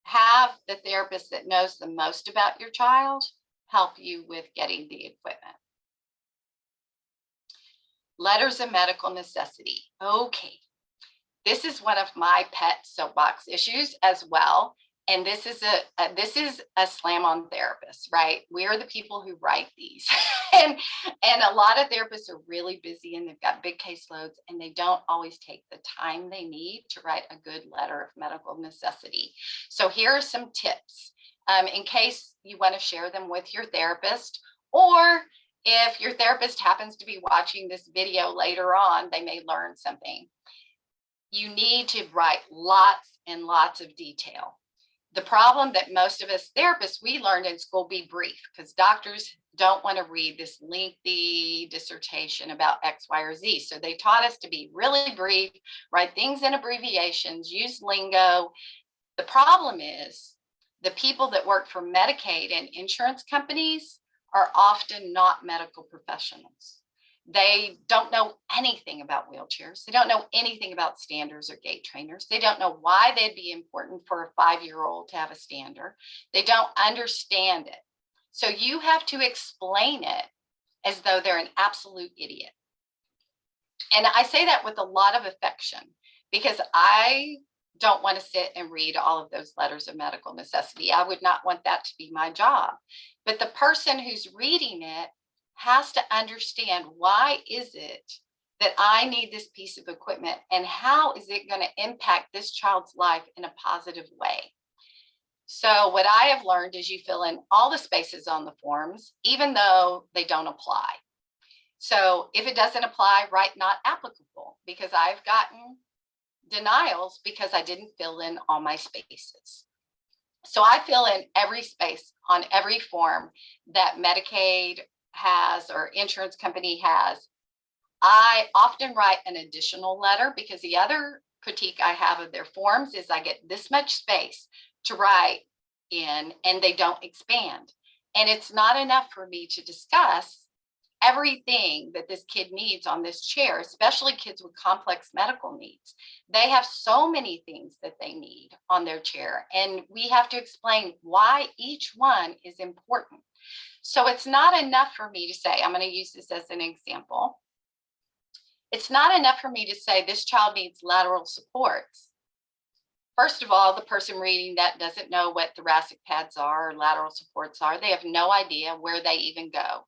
have the therapist that knows the most about your child help you with getting the equipment. Letters of medical necessity. Okay, this is one of my pet soapbox issues as well. And this is a slam on therapists, right? We are the people who write these. and a lot of therapists are really busy and they've got big caseloads and they don't always take the time they need to write a good letter of medical necessity. So here are some tips in case you want to share them with your therapist, or if your therapist happens to be watching this video later on, they may learn something. You need to write lots and lots of detail. The problem that most of us therapists, we learned in school, be brief, because doctors don't want to read this lengthy dissertation about X, Y, or Z. So they taught us to be really brief, write things in abbreviations, use lingo. The problem is the people that work for Medicaid and insurance companies are often not medical professionals. They don't know anything about wheelchairs. They don't know anything about standers or gait trainers. They don't know why they'd be important for a 5-year-old to have a stander. They don't understand it. So you have to explain it as though they're an absolute idiot. And I say that with a lot of affection because I don't want to sit and read all of those letters of medical necessity. I would not want that to be my job. But the person who's reading it has to understand, why is it that I need this piece of equipment and how is it going to impact this child's life in a positive way? So what I have learned is you fill in all the spaces on the forms, even though they don't apply. So if it doesn't apply, write not applicable, because I've gotten denials because I didn't fill in all my spaces. So I fill in every space on every form that Medicaid has or insurance company has. I often write an additional letter because the other critique I have of their forms is I get this much space to write in and they don't expand. And it's not enough for me to discuss everything that this kid needs on this chair, especially kids with complex medical needs. They have so many things that they need on their chair, and we have to explain why each one is important. So it's not enough for me to say, I'm going to use this as an example. It's not enough for me to say this child needs lateral supports. First of all, the person reading that doesn't know what thoracic pads are or lateral supports are. They have no idea where they even go.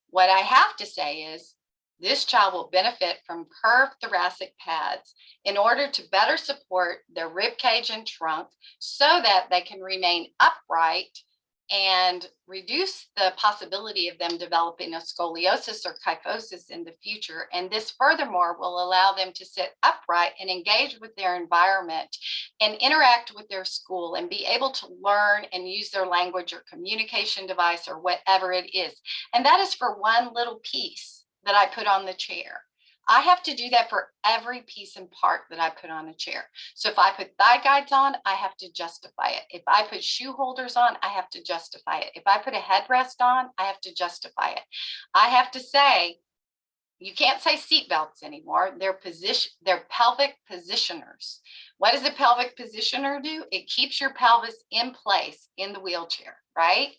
What I have to say is, This child will benefit from curved thoracic pads in order to better support their rib cage and trunk so that they can remain upright and reduce the possibility of them developing a scoliosis or kyphosis in the future. And this furthermore will allow them to sit upright and engage with their environment and interact with their school and be able to learn and use their language or communication device or whatever it is. And that is for one little piece that I put on the chair. I have to do that for every piece and part that I put on a chair. So if I put thigh guides on, I have to justify it. If I put shoe holders on, I have to justify it. If I put a headrest on, I have to justify it. I have to say, you can't say seat belts anymore. They're pelvic positioners. What does a pelvic positioner do? It keeps your pelvis in place in the wheelchair, right?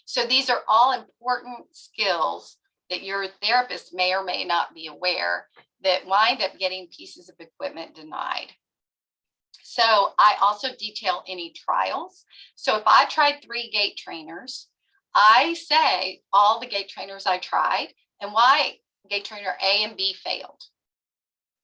So these are all important skills that your therapist may or may not be aware that wind up getting pieces of equipment denied. So I also detail any trials. So if I tried 3 gait trainers, I say all the gait trainers I tried and why gait trainer A and B failed,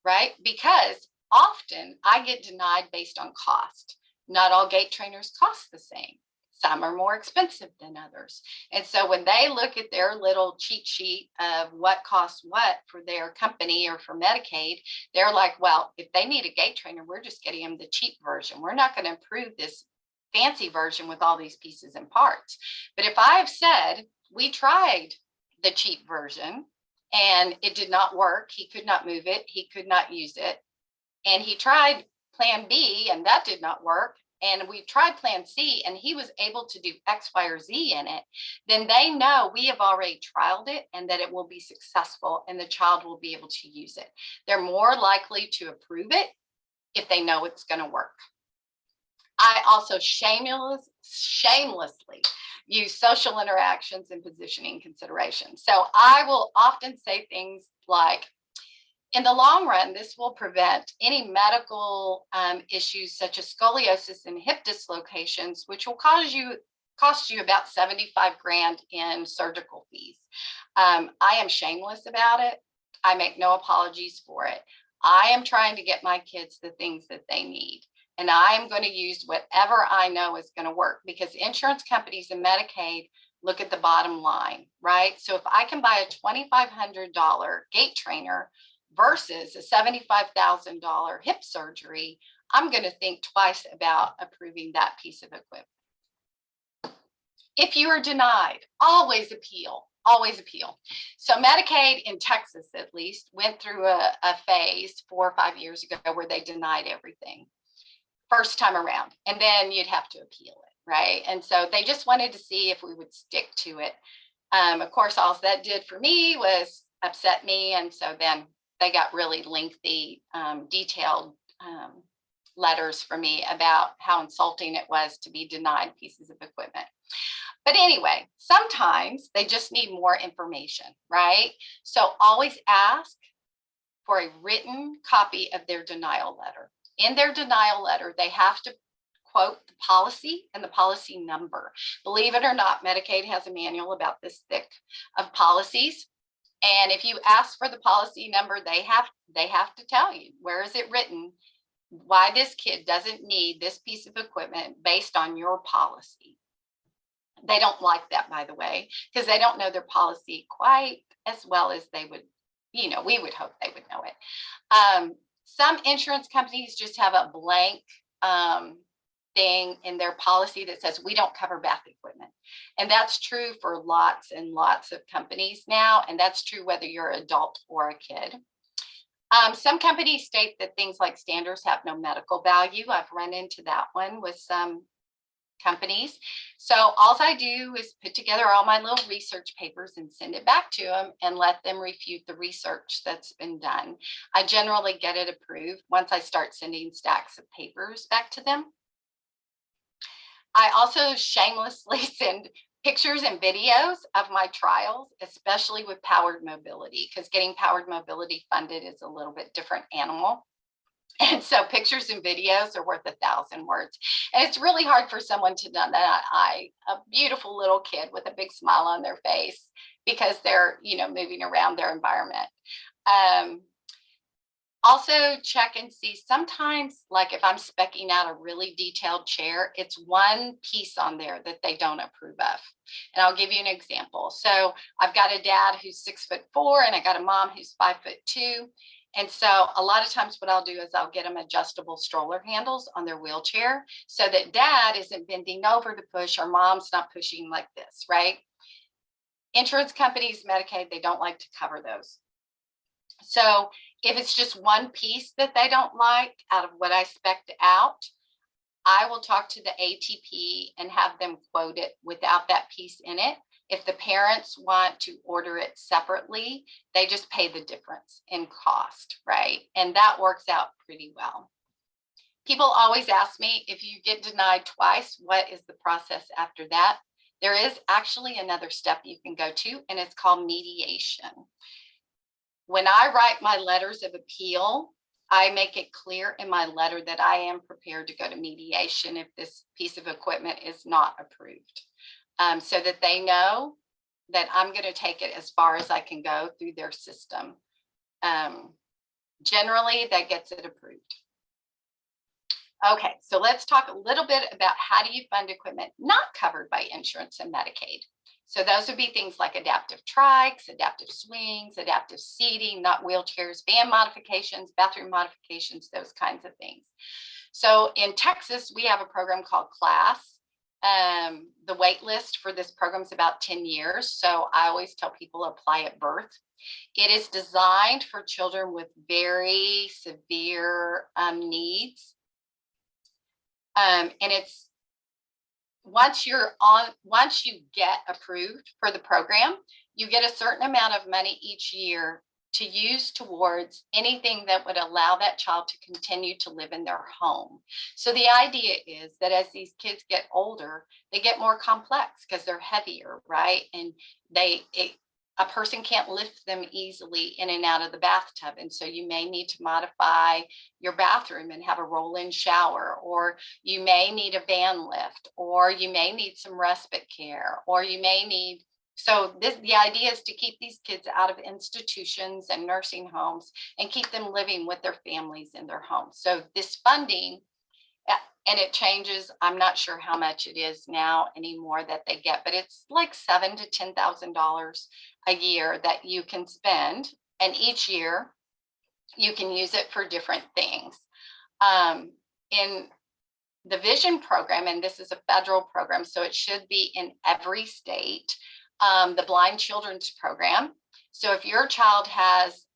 right? Because often I get denied based on cost. Not all gait trainers cost the same. Some are more expensive than others. And so when they look at their little cheat sheet of what costs what for their company or for Medicaid, they're like, well, if they need a gait trainer, we're just getting them the cheap version. We're not going to improve this fancy version with all these pieces and parts. But if I've said, we tried the cheap version and it did not work, he could not move it, he could not use it, and he tried plan B and that did not work, and we tried plan C and he was able to do X, Y, or Z in it, then they know we have already trialed it and that it will be successful and the child will be able to use it. They're more likely to approve it if they know it's going to work. I also shamelessly use social interactions and positioning considerations. So I will often say things like, in the long run, this will prevent any medical issues such as scoliosis and hip dislocations, which will cost you about 75 grand in surgical fees. I am shameless about it. I make no apologies for it. I am trying to get my kids the things that they need. And I am going to use whatever I know is going to work, because insurance companies and Medicaid look at the bottom line, right? So if I can buy a $2,500 gait trainer versus a $75,000 hip surgery, I'm going to think twice about approving that piece of equipment. If you are denied, always appeal, always appeal. So Medicaid in Texas, at least, went through a phase 4 or 5 years ago where they denied everything first time around, and then you'd have to appeal it, right? And so they just wanted to see if we would stick to it. Of course, all that did for me was upset me, and so then they got really lengthy, detailed letters from me about how insulting it was to be denied pieces of equipment. But anyway, sometimes they just need more information, right? So always ask for a written copy of their denial letter. In their denial letter, they have to quote the policy and the policy number. Believe it or not, Medicaid has a manual about this thick of policies. And if you ask for the policy number, they have to tell you, where is it written, why this kid doesn't need this piece of equipment based on your policy. They don't like that, by the way, because they don't know their policy quite as well as they would, we would hope they would know it. Some insurance companies just have a blank thing in their policy that says we don't cover bath equipment. And that's true for lots and lots of companies now. And that's true whether you're an adult or a kid. Some companies state that things like standards have no medical value. I've run into that one with some companies. So all I do is put together all my little research papers and send it back to them and let them refute the research that's been done. I generally get it approved once I start sending stacks of papers back to them. I also shamelessly send pictures and videos of my trials, especially with powered mobility, because getting powered mobility funded is a little bit different animal. And so pictures and videos are worth 1,000 words. And it's really hard for someone to deny a beautiful little kid with a big smile on their face because they're, moving around their environment. Also check and see, sometimes, like if I'm speccing out a really detailed chair, it's one piece on there that they don't approve of. And I'll give you an example. So I've got a dad who's 6'4" and I got a mom who's 5'2". And so a lot of times what I'll do is I'll get them adjustable stroller handles on their wheelchair so that dad isn't bending over to push or mom's not pushing like this, right? Insurance companies, Medicaid, they don't like to cover those. So if it's just one piece that they don't like out of what I spec'd out, I will talk to the ATP and have them quote it without that piece in it. If the parents want to order it separately, they just pay the difference in cost, right? And that works out pretty well. People always ask me, if you get denied twice, what is the process after that? There is actually another step you can go to, and it's called mediation. When I write my letters of appeal, I make it clear in my letter that I am prepared to go to mediation if this piece of equipment is not approved, so that they know that I'm going to take it as far as I can go through their system. Generally, that gets it approved. Okay, so let's talk a little bit about how do you fund equipment not covered by insurance and Medicaid. So those would be things like adaptive trikes, adaptive swings, adaptive seating, not wheelchairs, van modifications, bathroom modifications, those kinds of things. So in Texas, we have a program called CLASS. The wait list for this program is about 10 years. So I always tell people apply at birth. It is designed for children with very severe needs. And it's once you get approved for the program, you get a certain amount of money each year to use towards anything that would allow that child to continue to live in their home. So the idea is that as these kids get older, they get more complex because they're heavier, right? And a person can't lift them easily in and out of the bathtub. And so you may need to modify your bathroom and have a roll-in shower, or you may need a van lift, or you may need some respite care, or you may need, the idea is to keep these kids out of institutions and nursing homes and keep them living with their families in their homes. So this funding, and it changes. I'm not sure how much it is now anymore that they get, but it's like $7,000 to $10,000 a year that you can spend. And each year you can use it for different things. In the Vision program, and this is a federal program, so it should be in every state, the Blind Children's Program. So if your child has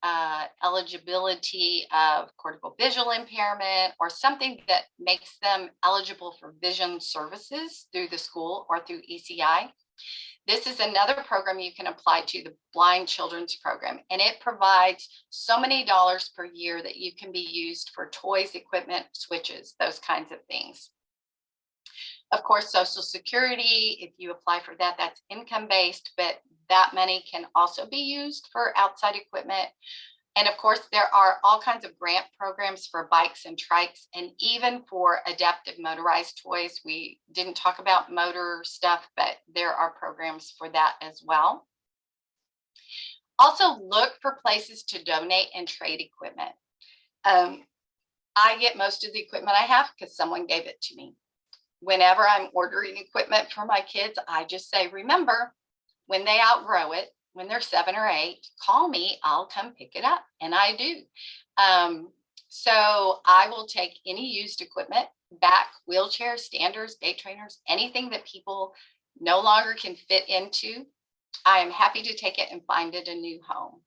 eligibility of cortical visual impairment or something that makes them eligible for vision services through the school or through ECI, this is another program you can apply to, the Blind Children's Program. And it provides so many dollars per year that you can be used for toys, equipment, switches, those kinds of things. Of course, Social Security, if you apply for that, that's income-based, but that money can also be used for outside equipment. And of course, there are all kinds of grant programs for bikes and trikes, and even for adaptive motorized toys. We didn't talk about motor stuff, but there are programs for that as well. Also, look for places to donate and trade equipment. I get most of the equipment I have because someone gave it to me. Whenever I'm ordering equipment for my kids, I just say, remember, when they outgrow it, when they're 7 or 8, call me, I'll come pick it up. And I do. So I will take any used equipment back, wheelchairs, standers, day trainers, anything that people no longer can fit into. I am happy to take it and find it a new home.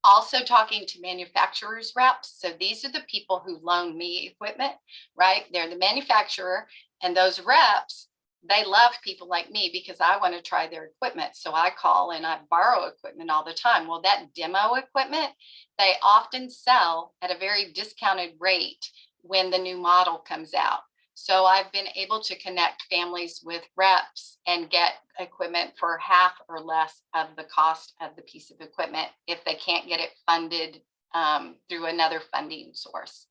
Also talking to manufacturers reps. So these are the people who loan me equipment, right? They're the manufacturer, and those reps, they love people like me because I want to try their equipment. So I call and I borrow equipment all the time. Well, that demo equipment, they often sell at a very discounted rate when the new model comes out. So I've been able to connect families with reps and get equipment for half or less of the cost of the piece of equipment if they can't get it funded through another funding source.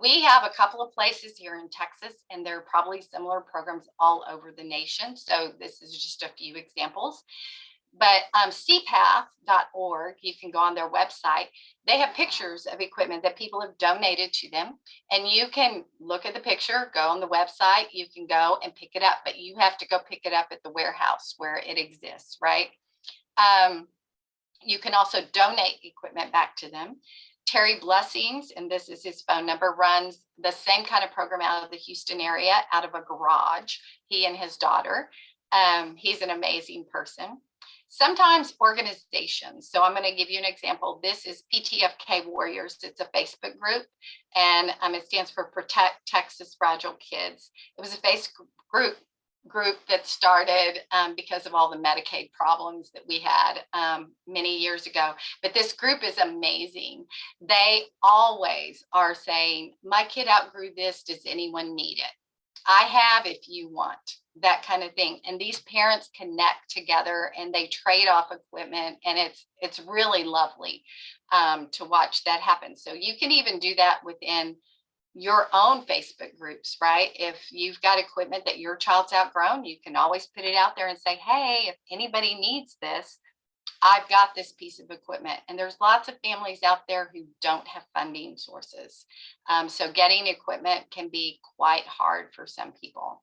We have a couple of places here in Texas, and there are probably similar programs all over the nation. So this is just a few examples. But cpath.org, you can go on their website. They have pictures of equipment that people have donated to them. And you can look at the picture, go on the website, you can go and pick it up, but you have to go pick it up at the warehouse where it exists, right? You can also donate equipment back to them. Terry Blessings, and this is his phone number, runs the same kind of program out of the Houston area, out of a garage, he and his daughter. He's an amazing person. Sometimes organizations, so I'm going to give you an example. This is PTFK Warriors. It's a Facebook group, and it stands for Protect Texas Fragile Kids. It was a Facebook group that started because of all the Medicaid problems that we had many years ago. But this group is amazing. They always are saying, my kid outgrew this. Does anyone need it? I have if you want, that kind of thing. And these parents connect together and they trade off equipment, and it's really lovely to watch that happen. So you can even do that within your own Facebook groups, right? If you've got equipment that your child's outgrown, you can always put it out there and say, hey, if anybody needs this, I've got this piece of equipment. And there's lots of families out there who don't have funding sources. So getting equipment can be quite hard for some people.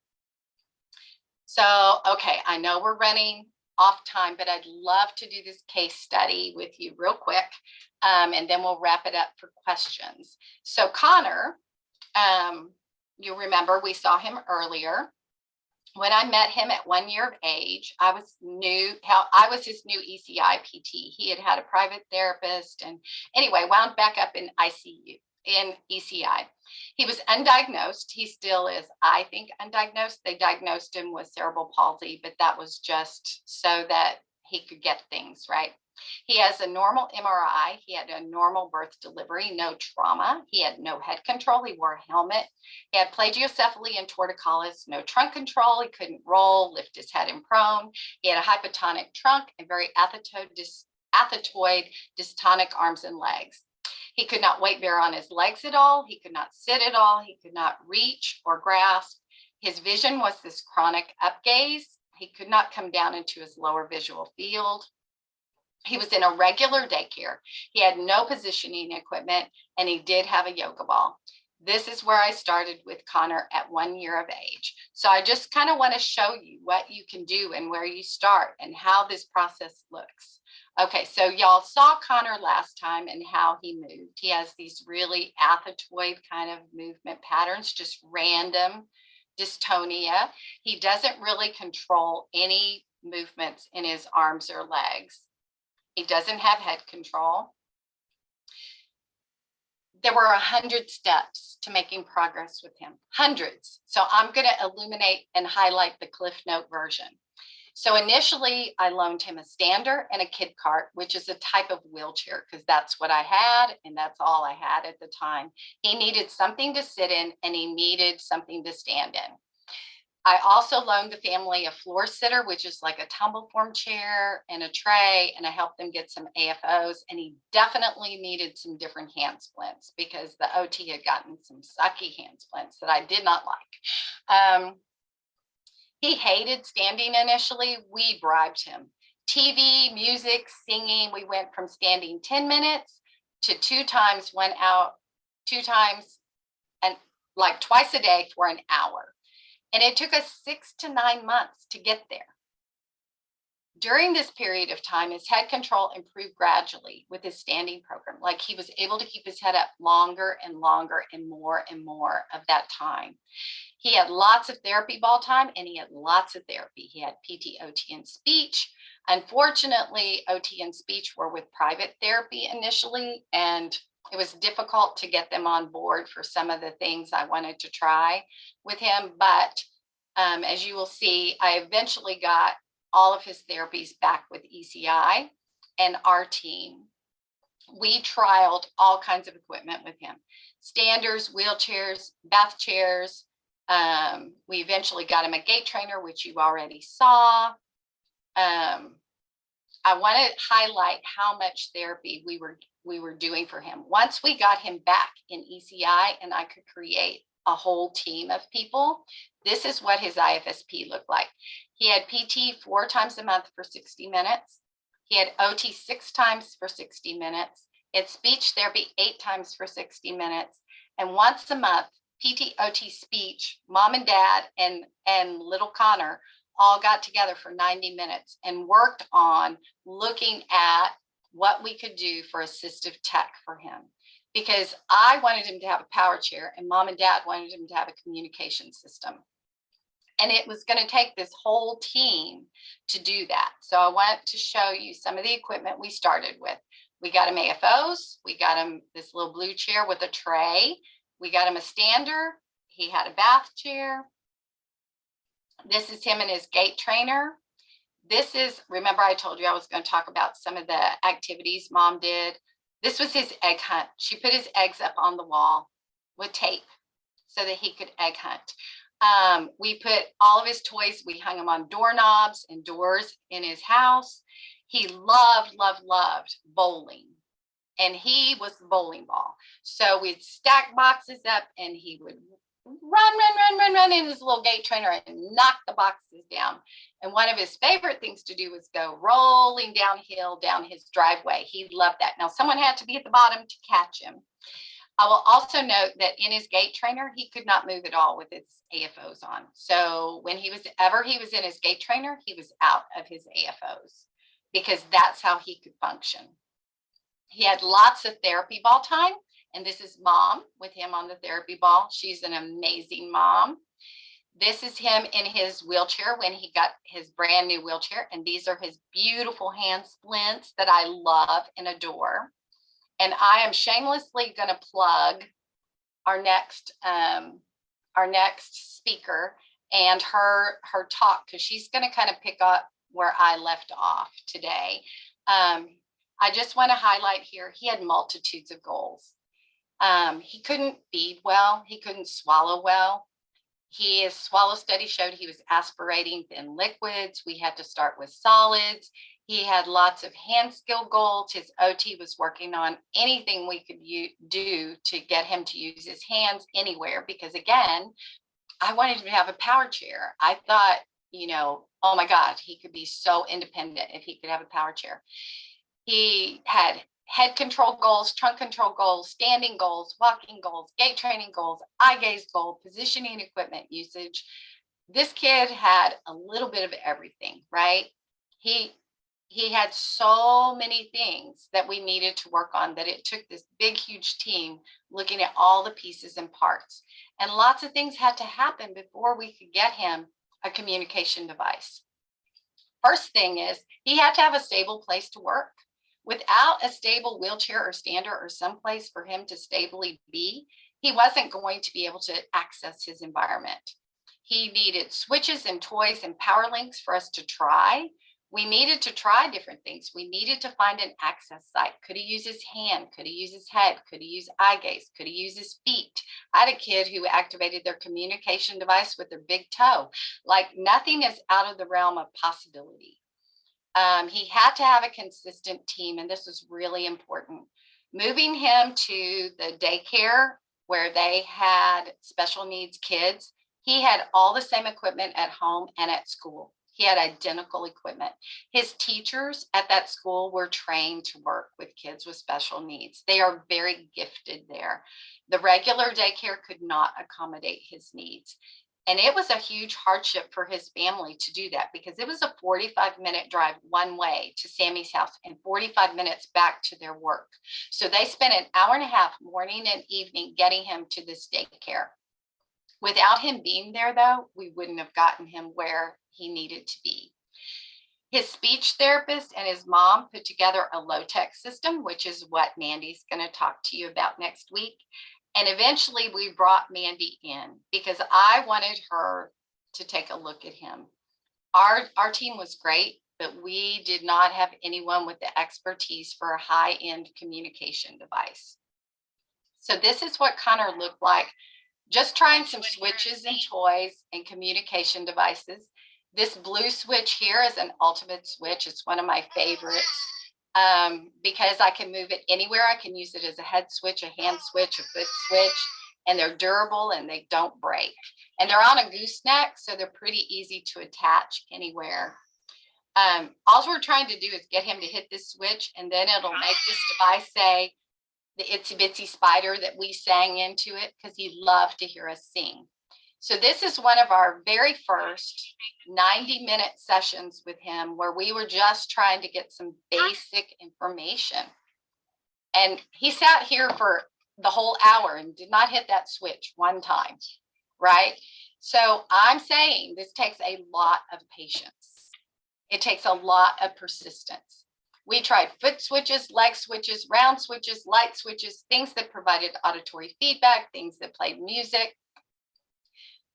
So, okay, I know we're running off time, but I'd love to do this case study with you real quick. And then we'll wrap it up for questions. So Connor, you remember we saw him earlier. When I met him at 1 year of age, I was his new ECI PT. He had a private therapist, and anyway, wound back up in ICU, in ECI. He was undiagnosed. He still is, I think, undiagnosed. They diagnosed him with cerebral palsy, but that was just so that he could get things right. He has a normal MRI. He had a normal birth delivery, no trauma. He had no head control. He wore a helmet. He had plagiocephaly and torticollis, no trunk control. He couldn't roll, lift his head in prone. He had a hypotonic trunk and very athetoid dystonic arms and legs. He could not weight bear on his legs at all. He could not sit at all. He could not reach or grasp. His vision was this chronic upgaze. He could not come down into his lower visual field. He was in a regular daycare. He had no positioning equipment, and he did have a yoga ball. This is where I started with Connor at 1 year of age. So I just kind of want to show you what you can do and where you start and how this process looks. Okay, so y'all saw Connor last time and how he moved. He has these really athetoid kind of movement patterns, just random dystonia. He doesn't really control any movements in his arms or legs. He doesn't have head control. There were 100 steps to making progress with him, hundreds. So I'm going to illuminate and highlight the Cliff Note version. So initially, I loaned him a stander and a kid cart, which is a type of wheelchair, because that's what I had, and that's all I had at the time. He needed something to sit in, and he needed something to stand in. I also loaned the family a floor sitter, which is like a tumble form chair and a tray, and I helped them get some AFOs. And he definitely needed some different hand splints because the OT had gotten some sucky hand splints that I did not like. He hated standing initially. We bribed him. TV, music, singing. We went from standing 10 minutes to 2 times, 1 hour, 2 times, and like twice a day for an hour. And it took us 6 to 9 months to get there. During this period of time, his head control improved gradually with his standing program. Like he was able to keep his head up longer and longer and more of that time. He had lots of therapy ball time, and he had lots of therapy. He had PT, OT, and speech. Unfortunately, OT and speech were with private therapy initially, and it was difficult to get them on board for some of the things I wanted to try with him. But as you will see, I eventually got all of his therapies back with ECI and our team. We trialed all kinds of equipment with him: standers, wheelchairs, bath chairs. We eventually got him a gait trainer, which you already saw. I want to highlight how much therapy we were doing for him. Once we got him back in ECI and I could create a whole team of people, this is what his IFSP looked like. He had PT 4 times a month for 60 minutes. He had OT 6 times for 60 minutes. He had speech therapy 8 times for 60 minutes. And once a month, PT, OT, speech, mom and dad and little Connor all got together for 90 minutes and worked on looking at what we could do for assistive tech for him. Because I wanted him to have a power chair and mom and dad wanted him to have a communication system. And it was going to take this whole team to do that. So I want to show you some of the equipment we started with. We got him AFOs. We got him this little blue chair with a tray. We got him a stander. He had a bath chair. This is him and his gait trainer. This is, remember I told you I was going to talk about some of the activities mom did. This was his egg hunt. She put his eggs up on the wall with tape so that he could egg hunt. We put all of his toys, we hung them on doorknobs and doors in his house. He loved bowling. And he was the bowling ball. So we'd stack boxes up and he would run in his little gate trainer and knock the boxes down. And one of his favorite things to do was go rolling downhill down his driveway. He loved that. Now someone had to be at the bottom to catch him. I will also note that in his gait trainer, he could not move at all with his AFOs on. So when he was in his gait trainer, he was out of his AFOs because that's how he could function. He had lots of therapy ball time. And this is mom with him on the therapy ball. She's an amazing mom. This is him in his wheelchair when he got his brand new wheelchair. And these are his beautiful hand splints that I love and adore. And I am shamelessly going to plug our next speaker and her talk, because she's going to kind of pick up where I left off today. I just want to highlight here, he had multitudes of goals. He couldn't feed well. He couldn't swallow well. His swallow study showed he was aspirating thin liquids. We had to start with solids. He had lots of hand skill goals. His OT was working on anything we could do to get him to use his hands anywhere. Because again, I wanted him to have a power chair. I thought, oh my God, he could be so independent if he could have a power chair. He had head control goals, trunk control goals, standing goals, walking goals, gait training goals, eye gaze goal, positioning equipment usage. This kid had a little bit of everything, right? He had so many things that we needed to work on that it took this big, huge team looking at all the pieces and parts. And lots of things had to happen before we could get him a communication device. First thing is he had to have a stable place to work. Without a stable wheelchair or stander or someplace for him to stably be, he wasn't going to be able to access his environment. He needed switches and toys and power links for us to try. We needed to try different things. We needed to find an access site. Could he use his hand? Could he use his head? Could he use eye gaze? Could he use his feet? I had a kid who activated their communication device with their big toe. Like, nothing is out of the realm of possibility. He had to have a consistent team, and this was really important. Moving him to the daycare where they had special needs kids, he had all the same equipment at home and at school. He had identical equipment. His teachers at that school were trained to work with kids with special needs. They are very gifted there. The regular daycare could not accommodate his needs. And it was a huge hardship for his family to do that, because it was a 45-minute drive one way to Sammy's house and 45 minutes back to their work. So they spent an hour and a half morning and evening getting him to this daycare. Without him being there, though, we wouldn't have gotten him where he needed to be. His speech therapist and his mom put together a low-tech system, which is what Mandy's going to talk to you about next week. And eventually we brought Mandy in because I wanted her to take a look at him. Our team was great, but we did not have anyone with the expertise for a high-end communication device. So this is what Connor looked like, just trying some switches and toys and communication devices. This blue switch here is an ultimate switch. It's one of my favorites. Because I can move it anywhere. I can use it as a head switch, a hand switch, a foot switch, and they're durable and they don't break. And they're on a gooseneck, so they're pretty easy to attach anywhere. All we're trying to do is get him to hit this switch, and then it'll make this device say the itsy bitsy spider that we sang into it, because he loved to hear us sing. So this is one of our very first 90-minute sessions with him, where we were just trying to get some basic information. And he sat here for the whole hour and did not hit that switch one time, right? So I'm saying this takes a lot of patience. It takes a lot of persistence. We tried foot switches, leg switches, round switches, light switches, things that provided auditory feedback, things that played music.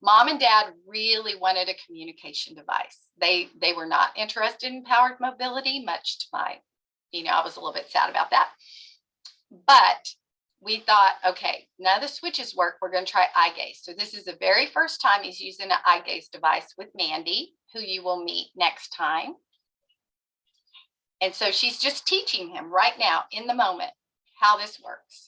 Mom and dad really wanted a communication device. They were not interested in powered mobility, much to my, I was a little bit sad about that. But we thought, okay, none of the switches work. We're going to try eye gaze. So this is the very first time he's using an eye gaze device with Mandy, who you will meet next time. And so she's just teaching him right now in the moment how this works.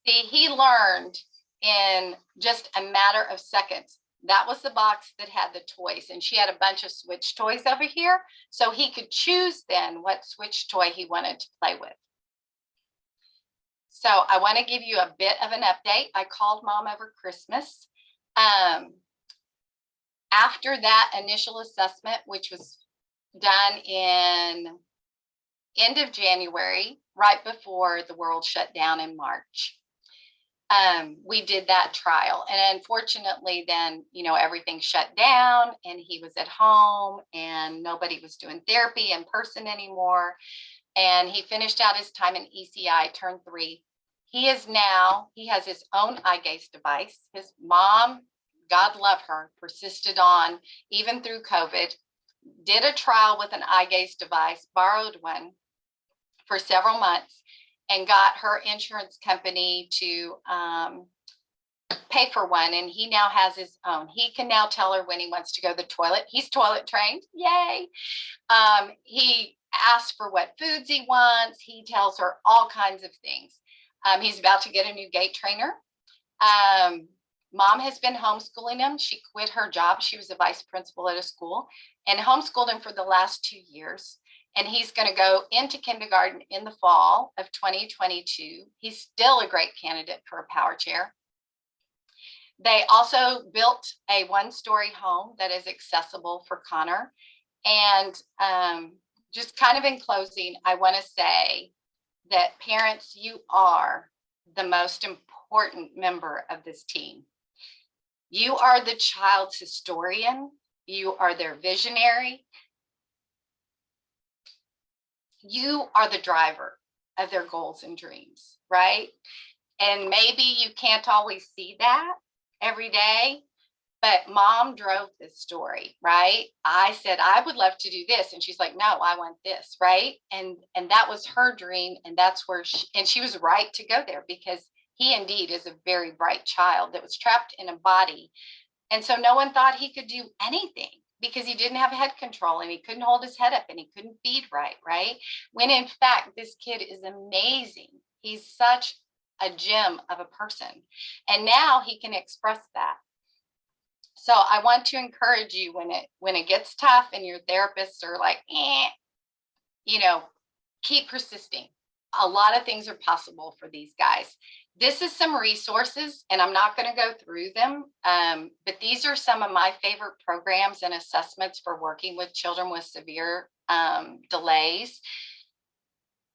See, he learned in just a matter of seconds. That was the box that had the toys, and she had a bunch of switch toys over here. So he could choose then what switch toy he wanted to play with. So I want to give you a bit of an update. I called Mom over Christmas. After that initial assessment, which was done in end of January, right before the world shut down in March, we did that trial. And unfortunately then, everything shut down and he was at home and nobody was doing therapy in person anymore. And he finished out his time in ECI, turned 3. He has his own eye gaze device. His mom, God love her, persisted on even through COVID, did a trial with an eye gaze device, borrowed one for several months, and got her insurance company to pay for one. And he now has his own. He can now tell her when he wants to go to the toilet. He's toilet trained. Yay. He asks for what foods he wants. He tells her all kinds of things. He's about to get a new gait trainer. Mom has been homeschooling him. She quit her job. She was a vice principal at a school and homeschooled him for the last 2 years. And he's going to go into kindergarten in the fall of 2022. He's still a great candidate for a power chair. They also built a 1-story home that is accessible for Connor. And just kind of in closing, I want to say that parents, you are the most important member of this team. You are the child's historian. You are their visionary. You are the driver of their goals and dreams, right? And maybe you can't always see that every day, but Mom drove this story, right? I said, I would love to do this. And she's like, no, I want this, right? And that was her dream. And that's where she was right to go there, because he indeed is a very bright child that was trapped in a body. And so no one thought he could do anything, because he didn't have head control and he couldn't hold his head up and he couldn't feed right? When in fact, this kid is amazing. He's such a gem of a person. And now he can express that. So I want to encourage you when it gets tough and your therapists are like, keep persisting. A lot of things are possible for these guys. This is some resources, and I'm not going to go through them, but these are some of my favorite programs and assessments for working with children with severe delays.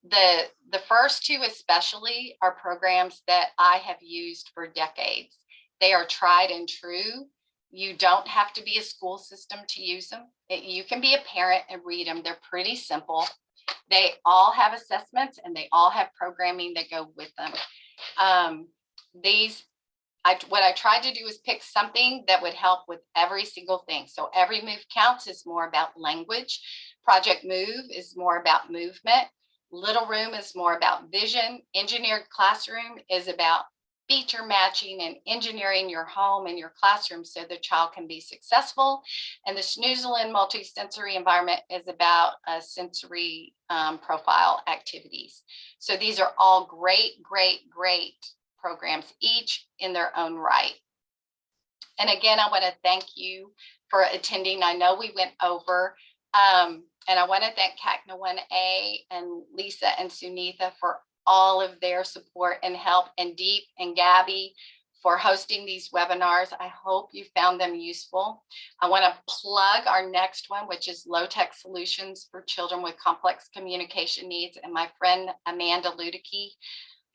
The first two especially are programs that I have used for decades. They are tried and true. You don't have to be a school system to use them. You can be a parent and read them. They're pretty simple. They all have assessments and they all have programming that go with them. What I tried to do is pick something that would help with every single thing. So Every Move Counts is more about language. Project Move is more about movement. Little Room is more about vision. Engineered Classroom is about feature matching and engineering your home and your classroom so the child can be successful. And the Snoozelen multisensory environment is about sensory profile activities. So these are all great, great, great programs, each in their own right. And again, I want to thank you for attending. I know we went over, and I want to thank CACNA1A and Lisa and Sunitha for all of their support and help, and Deep and Gabby for hosting these webinars. I hope you found them useful. I want to plug our next one, which is low-tech solutions for children with complex communication needs. And my friend Amanda Ludicky,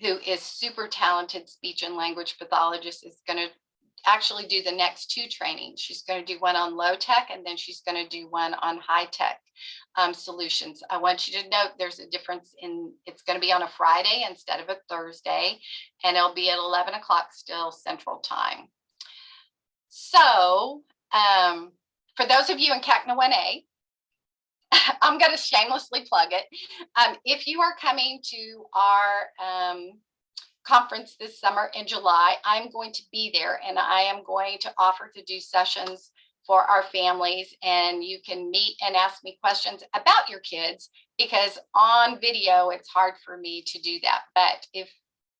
who is super talented speech and language pathologist, is going to actually do the next two trainings. She's going to do one on low tech, and then she's going to do one on high tech solutions. I want you to note there's a difference in, it's going to be on a Friday instead of a Thursday, and it'll be at 11 o'clock still Central Time. So for those of you in CACNA1A, I'm going to shamelessly plug it. If you are coming to our conference this summer in July, I'm going to be there, and I am going to offer to do sessions for our families, and you can meet and ask me questions about your kids, because on video it's hard for me to do that. But if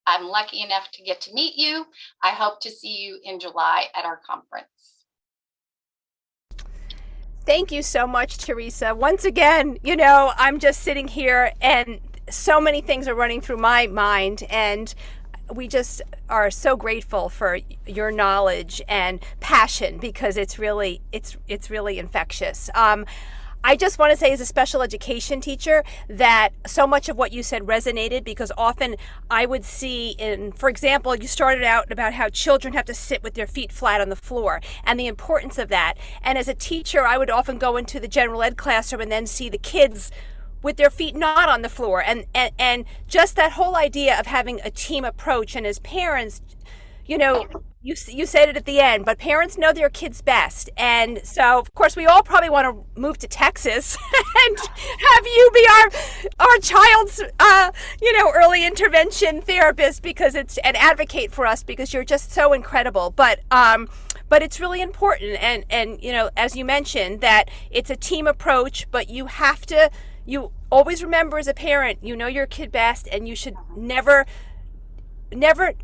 I'm lucky enough to get to meet you, I hope to see you in July at our conference. Thank you so much, Theresa. Once again, you know, I'm just sitting here and so many things are running through my mind, and we just are so grateful for your knowledge and passion, because it's really infectious. I just want to say, as a special education teacher, that so much of what you said resonated, because often I would see for example, you started out about how children have to sit with their feet flat on the floor and the importance of that. And as a teacher, I would often go into the general ed classroom and then see the kids with their feet not on the floor. And just that whole idea of having a team approach. And as parents, you know, you said it at the end, but parents know their kids best. And so, of course, we all probably want to move to Texas and have you be our child's, early intervention therapist, because and advocate for us, because you're just so incredible. But it's really important. And, you know, as you mentioned, that it's a team approach, but you always remember, as a parent, you know your kid best, and you should never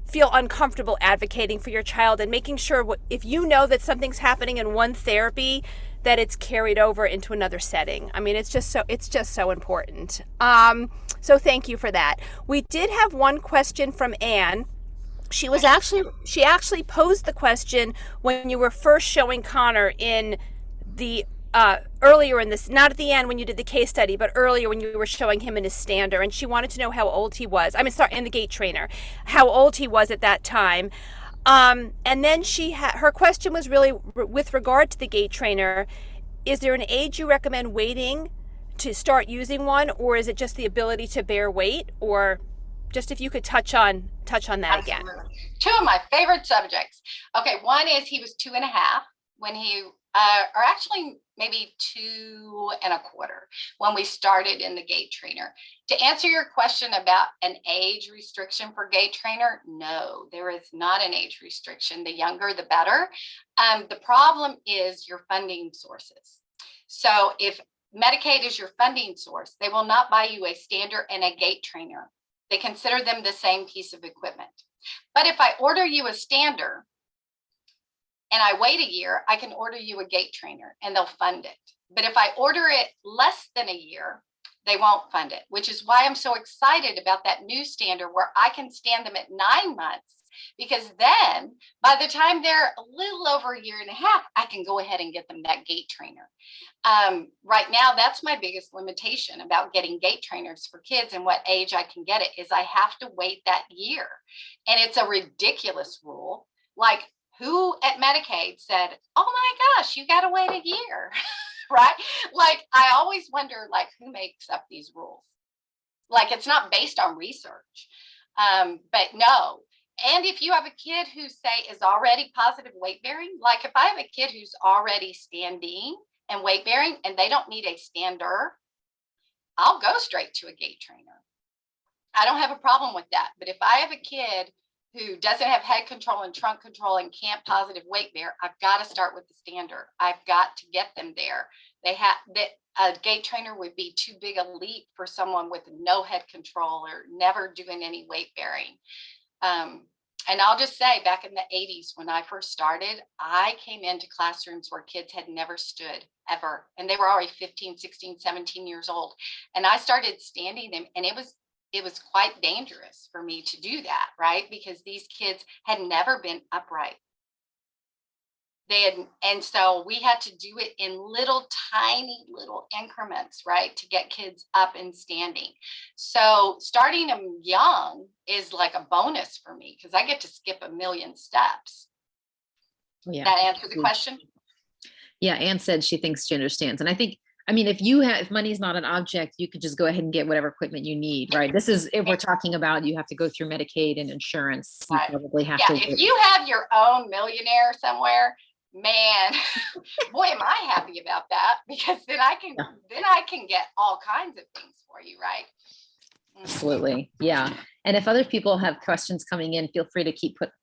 feel uncomfortable advocating for your child and making sure, if you know that something's happening in one therapy, that it's carried over into another setting. I mean, it's just so important. So thank you for that. We did have one question from Anne. She actually posed the question when you were first showing Connor in the earlier in this, not at the end when you did the case study, but earlier when you were showing him in his stander, and she wanted to know how old he was. In the gait trainer, how old he was at that time. And then her question was really with regard to the gait trainer. Is there an age you recommend waiting to start using one, or is it just the ability to bear weight? Or just if you could touch on that again. Two of my favorite subjects. Okay, one is he was 2.5 when he or actually maybe 2.25 when we started in the gait trainer. To answer your question about an age restriction for gait trainer, no, there is not an age restriction. The younger, the better. The problem is your funding sources. So if Medicaid is your funding source, they will not buy you a stander and a gait trainer. They consider them the same piece of equipment. But if I order you a stander and I wait a year, I can order you a gait trainer and they'll fund it. But if I order it less than a year, they won't fund it, which is why I'm so excited about that new stander where I can stand them at 9 months, because then by the time they're a little over 1.5 years, I can go ahead and get them that gait trainer. Right now, that's my biggest limitation about getting gait trainers for kids and what age I can get it, is I have to wait that year. And it's a ridiculous rule. Like, who at Medicaid said, oh my gosh, you got to wait a year, right? Like, I always wonder, like, who makes up these rules? Like, it's not based on research, but no. And if you have a kid who, say, is already positive weight bearing, like if I have a kid who's already standing and weight bearing and they don't need a stander, I'll go straight to a gait trainer. I don't have a problem with that. But if I have a kid who doesn't have head control and trunk control and can't positive weight bear, I've got to start with the standard. I've got to get them there. A gait trainer would be too big a leap for someone with no head control or never doing any weight bearing. And I'll just say, back in the 80s, when I first started, I came into classrooms where kids had never stood ever. And they were already 15, 16, 17 years old. And I started standing them, and it was quite dangerous for me to do that, right? Because these kids had never been upright. And so we had to do it in tiny little increments, right? To get kids up and standing. So starting them young is like a bonus for me because I get to skip a million steps. Yeah. That answer the question? Yeah. Anne said she thinks she understands. And I think, I mean, if money is not an object, you could just go ahead and get whatever equipment you need, right? This is, if we're talking about, you have to go through Medicaid and insurance. You Right. probably have Yeah, to. if you have your own millionaire somewhere, man, boy, am I happy about that, because then I can get all kinds of things for you, right? Absolutely. Yeah. And if other people have questions coming in, feel free to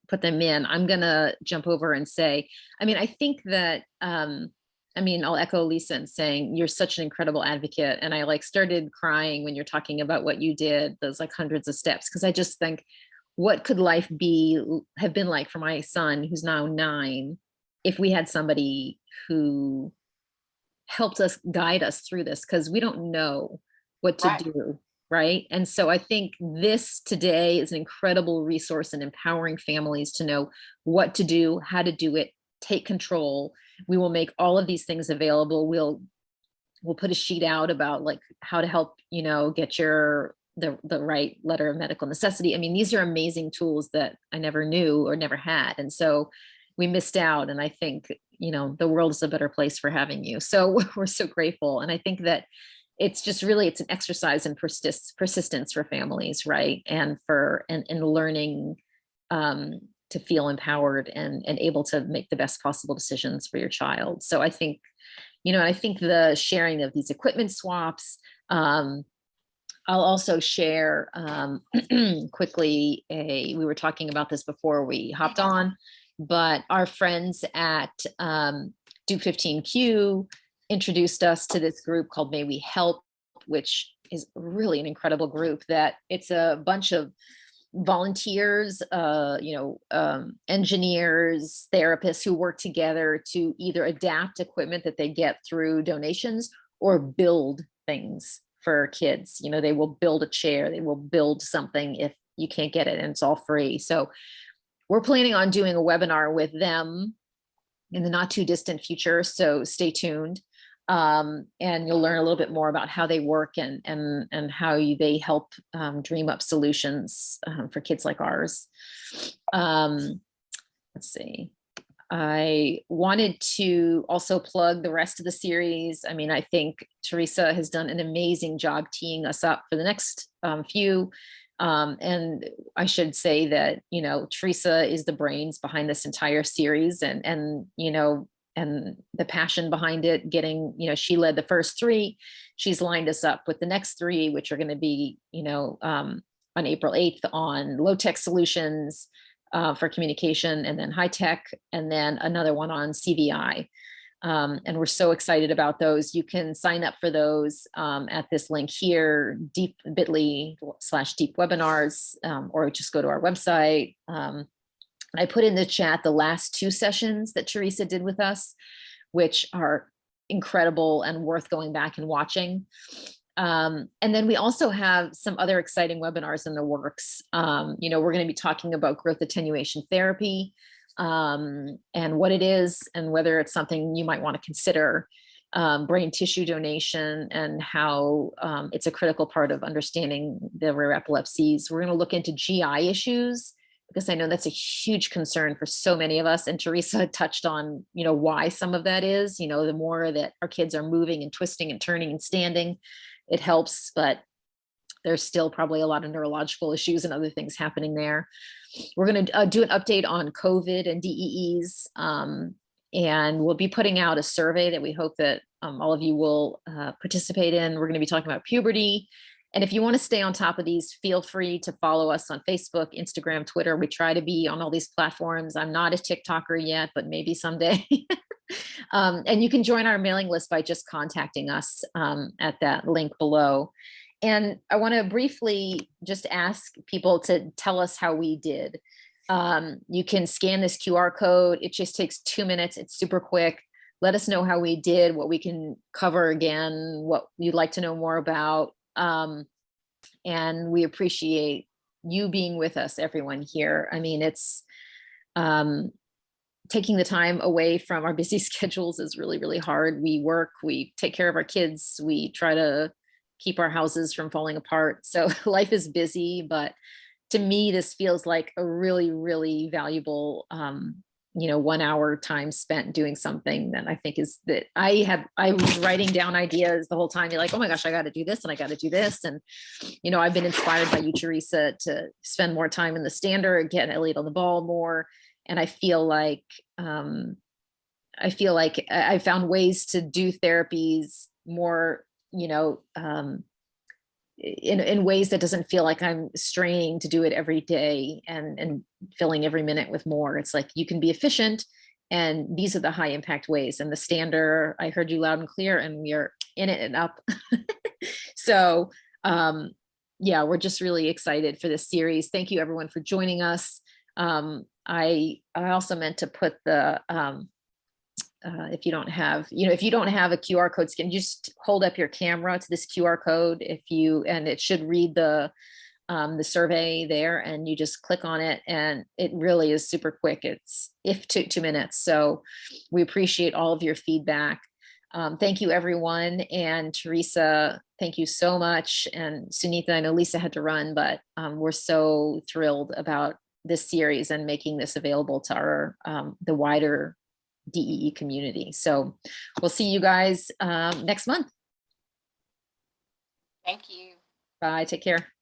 put them in. I'm going to jump over and say, I mean, I think that, I'll echo Lisa in saying you're such an incredible advocate. And I started crying when you're talking about what you did, those hundreds of steps. Cause I just think, what could life have been like for my son, who's now 9, if we had somebody who helped us guide us through this? Cause we don't know what to do. Right. And so I think this today is an incredible resource in empowering families to know what to do, how to do it, take control. We will make all of these things available. We'll put a sheet out about how to help, get the right letter of medical necessity. I mean, these are amazing tools that I never knew or never had. And so we missed out. And I think, the world is a better place for having you. So we're so grateful. And I think that it's an exercise in persistence for families, right? And learning to feel empowered and able to make the best possible decisions for your child. So I think, I think the sharing of these equipment swaps, I'll also share quickly we were talking about this before we hopped on, but our friends at Do 15Q introduced us to this group called May We Help, which is really an incredible group. That it's a bunch of volunteers, engineers, therapists who work together to either adapt equipment that they get through donations or build things for kids. They will build a chair, they will build something if you can't get it, and it's all free. So we're planning on doing a webinar with them in the not too distant future. So stay tuned. And you'll learn a little bit more about how they work and how they help dream up solutions for kids like ours. Let's see. I wanted to also plug the rest of the series. I think Theresa has done an amazing job teeing us up for the next few. And I should say that, Theresa is the brains behind this entire series and the passion behind it, she led the first 3. She's lined us up with the next 3, which are going to be, on April 8th on low-tech solutions for communication, and then high-tech, and then another one on CVI. And we're so excited about those. You can sign up for those at this link here, bit.ly/deep webinars, or just go to our website. I put in the chat the last 2 sessions that Theresa did with us, which are incredible and worth going back and watching. And then we also have some other exciting webinars in the works. We're going to be talking about growth attenuation therapy and what it is and whether it's something you might want to consider, brain tissue donation and how it's a critical part of understanding the rare epilepsies. We're going to look into GI issues, because I know that's a huge concern for so many of us. And Theresa touched on, why some of that is, the more that our kids are moving and twisting and turning and standing, it helps, but there's still probably a lot of neurological issues and other things happening there. We're going to do an update on COVID and DEEs, and we'll be putting out a survey that we hope that all of you will participate in. We're going to be talking about puberty And if you want to stay on top of these, feel free to follow us on Facebook, Instagram, Twitter. We try to be on all these platforms. I'm not a TikToker yet, but maybe someday. And you can join our mailing list by just contacting us at that link below. And I want to briefly just ask people to tell us how we did. You can scan this QR code. It just takes 2 minutes. It's super quick. Let us know how we did, what we can cover again, what you'd like to know more about. And we appreciate you being with us, everyone here. I mean, it's taking the time away from our busy schedules is really, really hard. We work, we take care of our kids, we try to keep our houses from falling apart. So life is busy, but to me, this feels like a really, really valuable, 1 hour time spent doing something that I think is that I was writing down ideas the whole time. You're like, oh my gosh, I got to do this and I got to do this. And, I've been inspired by you, Theresa, to spend more time in the standard, get Elliot on the ball more. And I feel like I found ways to do therapies more, in ways that doesn't feel like I'm straining to do it every day and filling every minute with more. It's like you can be efficient, and these are the high impact ways. And the standard, I heard you loud and clear, and we are in it and up. So we're just really excited for this series. Thank you everyone for joining us. I also meant to put the if you don't have a QR code scan, just hold up your camera to this QR code and it should read the survey there, and you just click on it, and it really is super quick. It's 2 minutes. So we appreciate all of your feedback. Thank you everyone. And Theresa, thank you so much. And Sunitha, I know Lisa had to run, but we're so thrilled about this series and making this available to our the wider DEE community. So we'll see you guys next month. Thank you. Bye. Take care.